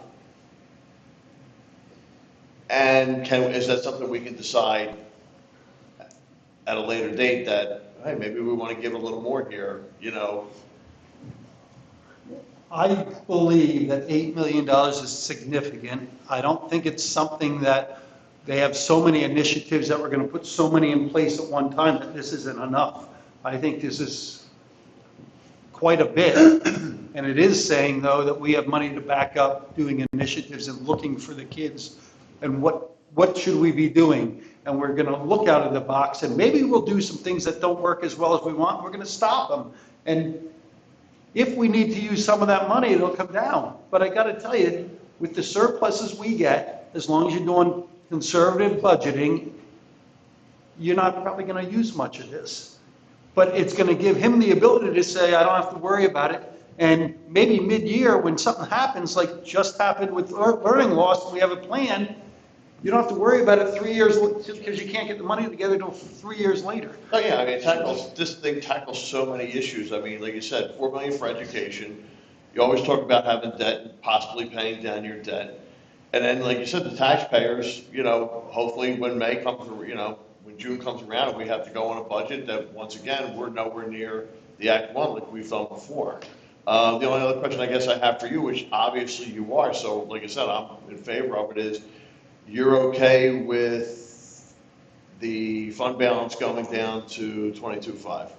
And is that something we can decide at a later date that, hey, maybe we want to give a little more here, I believe that $8 million is significant. I don't think it's something that they have so many initiatives that we're going to put so many in place at one time that this isn't enough. I think this is quite a bit. And it is saying, though, that we have money to back up doing initiatives and looking for the kids. And what should we be doing? And we're going to look out of the box, and maybe we'll do some things that don't work as well as we want. We're going to stop them. And if we need to use some of that money, it'll come down. But I got to tell you, with the surpluses we get, as long as you're doing conservative budgeting, you're not probably going to use much of this. But it's going to give him the ability to say, I don't have to worry about it. And maybe mid-year, when something happens, like just happened with learning loss, and we have a plan, you don't have to worry about it 3 years, because you can't get the money together until 3 years later. Oh, yeah, I mean, this thing tackles so many issues. I mean, like you said, $4 million for education. You always talk about having debt and possibly paying down your debt. And then, like you said, the taxpayers, hopefully when May comes, when June comes around and we have to go on a budget, that once again, we're nowhere near the Act One like we've done before. The only other question I guess I have for you, which obviously you are, so like I said, I'm in favor of it, is you're okay with the fund balance going down to 22.5?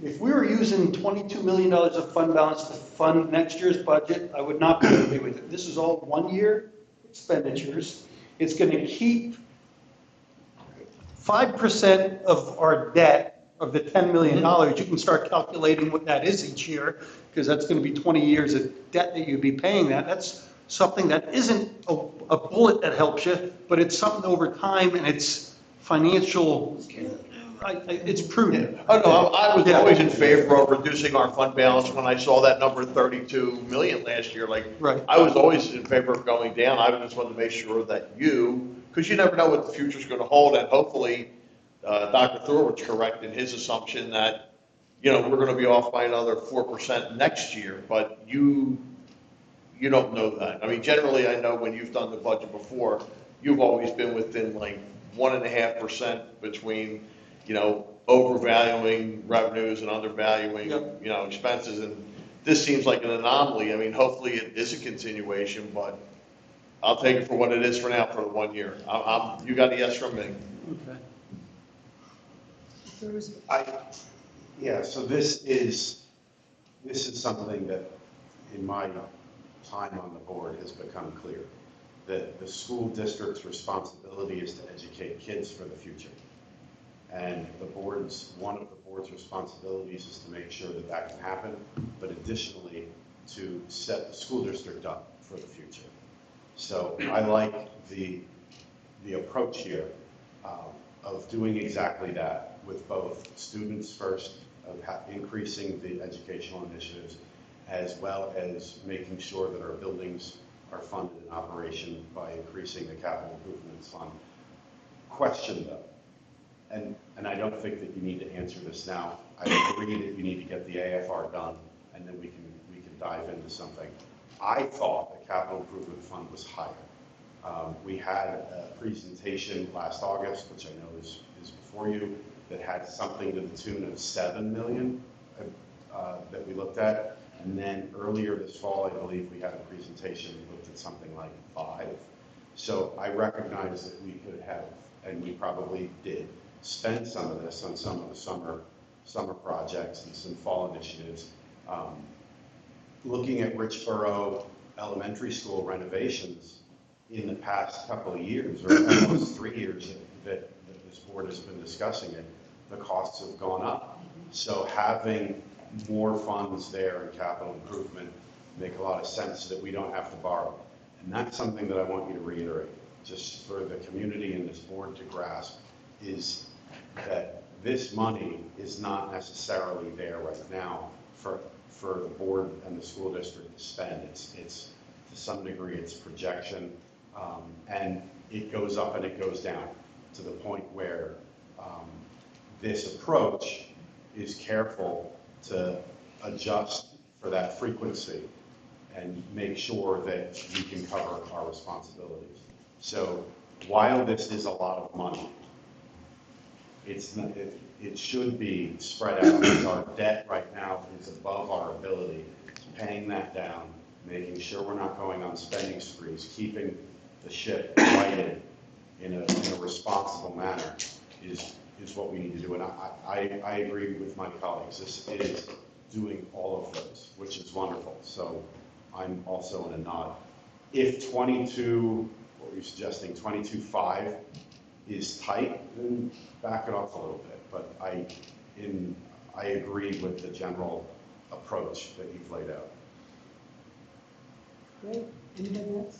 If we were using $22 million of fund balance to fund next year's budget, I would not be okay with it. This is all one-year expenditures. It's going to keep 5% of our debt, of the $10 million. You can start calculating what that is each year, because that's going to be 20 years of debt that you'd be paying that. That's something that isn't a bullet that helps you, but it's something over time, and it's financial It's prudent. Oh, no, I was Yeah. always in favor of reducing our fund balance when I saw that number 32 million last year, like, Right. I was always in favor of going down, I just wanted to make sure that because you never know what the future's gonna hold, and hopefully, Dr. Thor was correct in his assumption that, we're gonna be off by another 4% next year, but you don't know that. I mean, generally, I know when you've done the budget before, you've always been within like 1.5% between, overvaluing revenues and undervaluing, Yep. expenses. And this seems like an anomaly. I mean, hopefully it is a continuation, but I'll take it for what it is for now for the 1 year. You got a yes from me. Okay. Yeah, so this is something that, in my time on the board, has become clear, that the school district's responsibility is to educate kids for the future. And one of the board's responsibilities is to make sure that that can happen, but additionally, to set the school district up for the future. So I like the approach here of doing exactly that, with both students first, of increasing the educational initiatives, as well as making sure that our buildings are funded in operation by increasing the capital improvements fund. Question though, and I don't think that you need to answer this now. I agree that you need to get the AFR done, and then we can dive into something. I thought the capital improvement fund was higher. We had a presentation last August, which I know is before you, that had something to the tune of 7 million that we looked at. And then earlier this fall, I believe we had a presentation that looked at something like 5. So I recognize that we could have, and we probably did, spend some of this on some of the summer projects and some fall initiatives. Looking at Richboro Elementary School renovations in the past couple of years, or almost 3 years that this board has been discussing it, the costs have gone up. So having more funds there in capital improvement make a lot of sense so that we don't have to borrow. And that's something that I want you to reiterate, just for the community and this board to grasp, is that this money is not necessarily there right now for the board and the school district to spend. It's to some degree, it's projection, and it goes up and it goes down to the point where this approach is careful to adjust for that frequency and make sure that we can cover our responsibilities. So while this is a lot of money, it should be spread out, because our debt right now is above our ability. Paying that down, making sure we're not going on spending sprees, keeping the ship righted in a responsible manner is what we need to do. And I agree with my colleagues. This is doing all of those, which is wonderful. So I'm also in a nod. If 22, what were you suggesting, 22.5 is tight, then back it off a little bit. But I agree with the general approach that you've laid out. Great. Anybody else?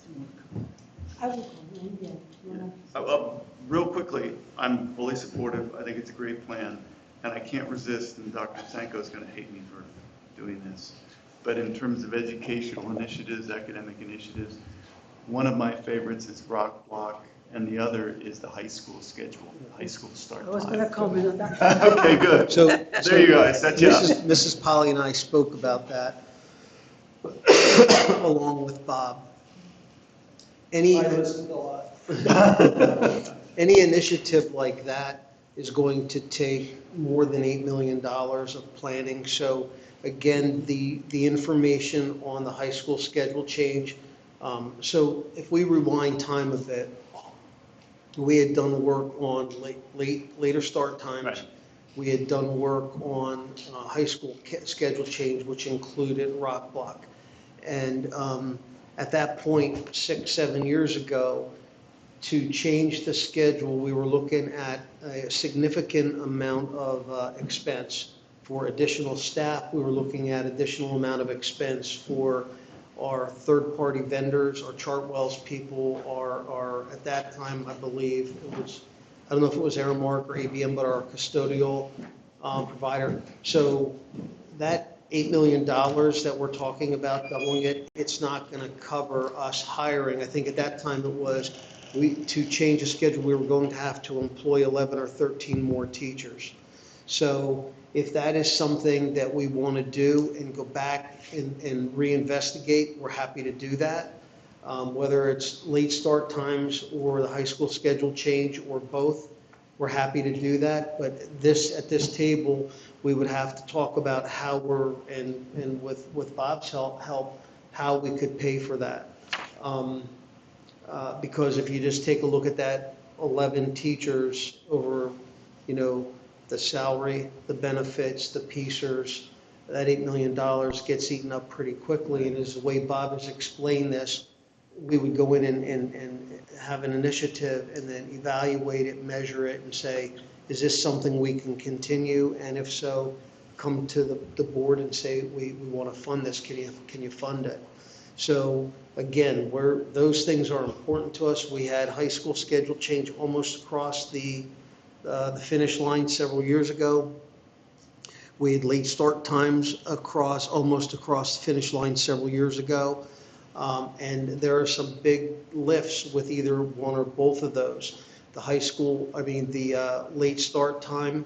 I will comment, yeah. You wanna- Real quickly, I'm fully supportive. I think it's a great plan, and I can't resist, and Dr. Sanko is going to hate me for doing this. But in terms of educational initiatives, academic initiatives, one of my favorites is Rock Block, and the other is the high school schedule, high school start I was time. going to comment on that. Okay, good. So There you go, I set you up. Mrs. Polly and I spoke about that along with Bob. Any initiative like that is going to take more than $8 million of planning. So again, the information on the high school schedule change. So if we rewind time a bit, we had done work on later start times. Right. We had done work on high school schedule change, which included Rock Block. And at that point, 6-7 years ago, to change the schedule, we were looking at a significant amount of expense for additional staff. We were looking at additional amount of expense for our third-party vendors, our Chartwell's people, our at that time, I believe, it was I don't know if it was Aramark or ABM, but our custodial provider. So that $8 million that we're talking about doubling it, it's not going to cover us hiring. I think at that time it was, to change the schedule, we were going to have to employ 11 or 13 more teachers. So if that is something that we want to do and go back and reinvestigate, we're happy to do that. Whether it's late start times or the high school schedule change or both, we're happy to do that. But at this table, we would have to talk about how and with Bob's help, how we could pay for that. Because if you just take a look at that 11 teachers over, the salary, the benefits, the PSERs, that $8 million gets eaten up pretty quickly. And as the way Bob has explained this, we would go in and have an initiative and then evaluate it, measure it, and say, is this something we can continue? And if so, come to the board and say, we want to fund this, can you fund it? So again, those things are important to us. We had high school schedule change almost across the finish line several years ago. We had late start times almost across the finish line several years ago. And there are some big lifts with either one or both of those. The late start time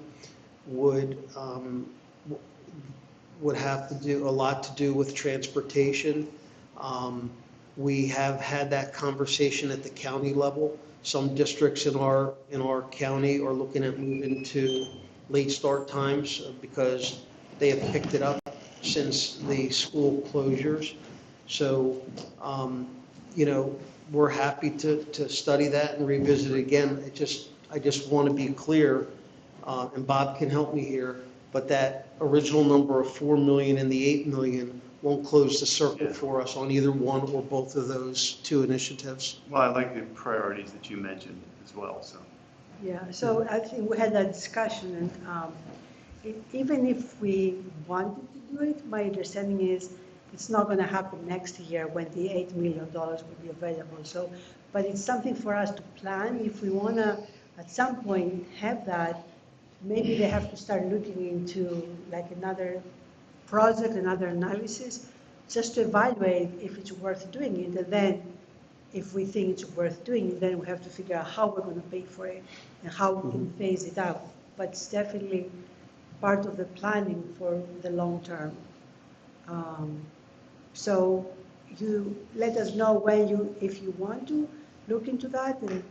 would have to do a lot to do with transportation. We have had that conversation at the county level. Some districts in our county are looking at moving to late start times because they have picked it up since the school closures. So, we're happy to study that and revisit it again. I just want to be clear, and Bob can help me here, but that original number of 4 million and the 8 million won't close the circuit for us on either one or both of those two initiatives. Well, I like the priorities that you mentioned as well, so. Yeah, so I think we had that discussion, and even if we wanted to do it, my understanding is it's not going to happen next year when the $8 million will be available. So, but it's something for us to plan. If we want to, at some point, have that, maybe they have to start looking into like another project, another analysis, just to evaluate if it's worth doing it. And then if we think it's worth doing it, then we have to figure out how we're going to pay for it and how we can phase it out. But it's definitely part of the planning for the long term. So you let us know if you want to look into that, and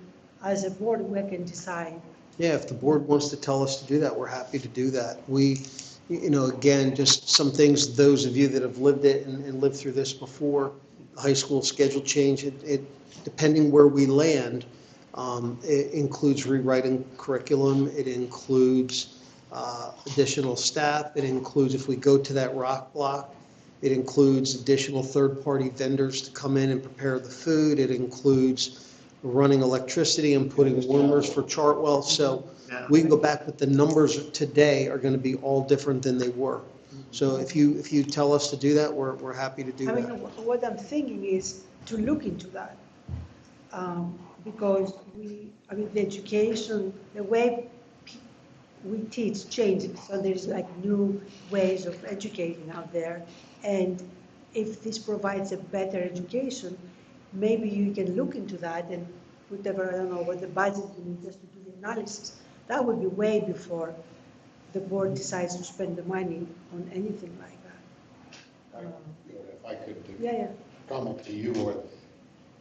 as a board, we can decide. Yeah, if the board wants to tell us to do that, we're happy to do that. We, again, just some things, those of you that have lived it and lived through this before, high school schedule change, it depending where we land, it includes rewriting curriculum, it includes additional staff, it includes, if we go to that rock block, it includes additional third-party vendors to come in and prepare the food. It includes running electricity and putting warmers for Chartwell. So we can go back, but the numbers today are going to be all different than they were. So if you tell us to do that, we're happy to do that. I mean, what I'm thinking is to look into that. Because the education, the way we teach changes. So there's like new ways of educating out there. And if this provides a better education, maybe you can look into that and whatever, I don't know, what the budget you need just to do the analysis. That would be way before the board decides to spend the money on anything like that. If I could Yeah. comment to you, or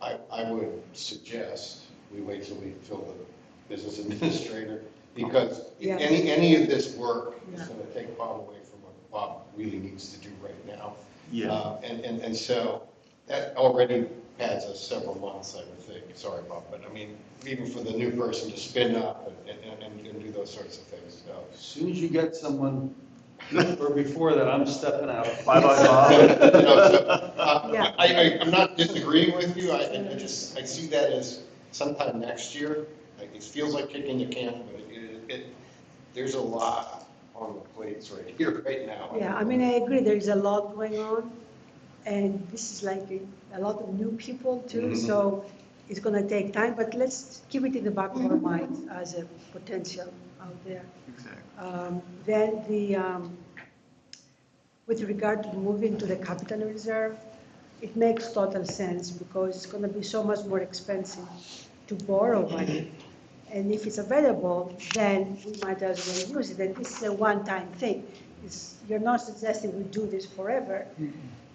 I would suggest we wait till we fill the business administrator, because Yeah. any of this work is going to take Bob away from what Bob really needs to do right now. Yeah. And so that already adds us several months, I would think. Sorry, Bob, but I mean, even for the new person to spin up and do those sorts of things. So. As soon as you get someone, or before that, I'm stepping out. Bye-bye, Bob. Yeah. I'm not disagreeing with you. I see that as sometime next year. Like, it feels like kicking the can, but there's a lot on the plates right here, right now. Yeah, I mean, I agree, there's a lot going on, and this is like a lot of new people too, so it's going to take time, but let's keep it in the back of our minds as a potential out there. Exactly. Then with regard to moving to the capital reserve, it makes total sense because it's going to be so much more expensive to borrow money. And if it's available, then we might as well use it. And this is a one-time thing. You're not suggesting we do this forever.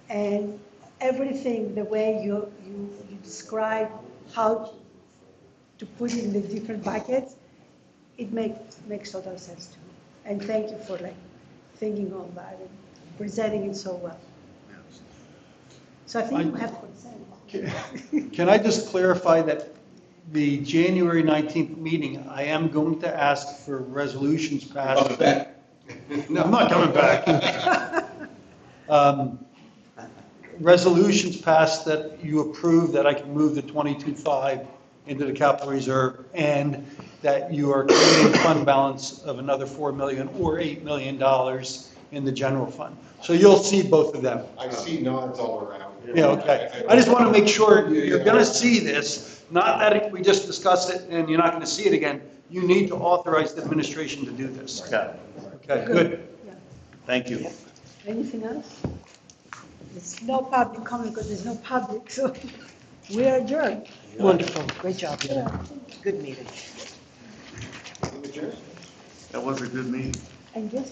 And everything, the way you describe how to put it in the different buckets, it makes total sense to me. And thank you for thinking all that and presenting it so well. So I think we have consent. Can I just clarify that the January 19th meeting, I am going to ask for resolutions passed. Coming back. No, I'm not coming back. Resolutions passed that you approve that I can move the 22.5 into the capital reserve, and that you are creating a fund balance of another $4 million or $8 million in the general fund. So you'll see both of them. I see nods all around. Yeah, okay. I just want to make sure you're going to see this, not that we just discuss it and you're not going to see it again. You need to authorize the administration to do this. Got it. Okay, good. Yeah. Thank you. Anything else? There's no public comment because there's no public, so we are adjourned. Wonderful, great job. Good meeting. That was a good meeting. And guess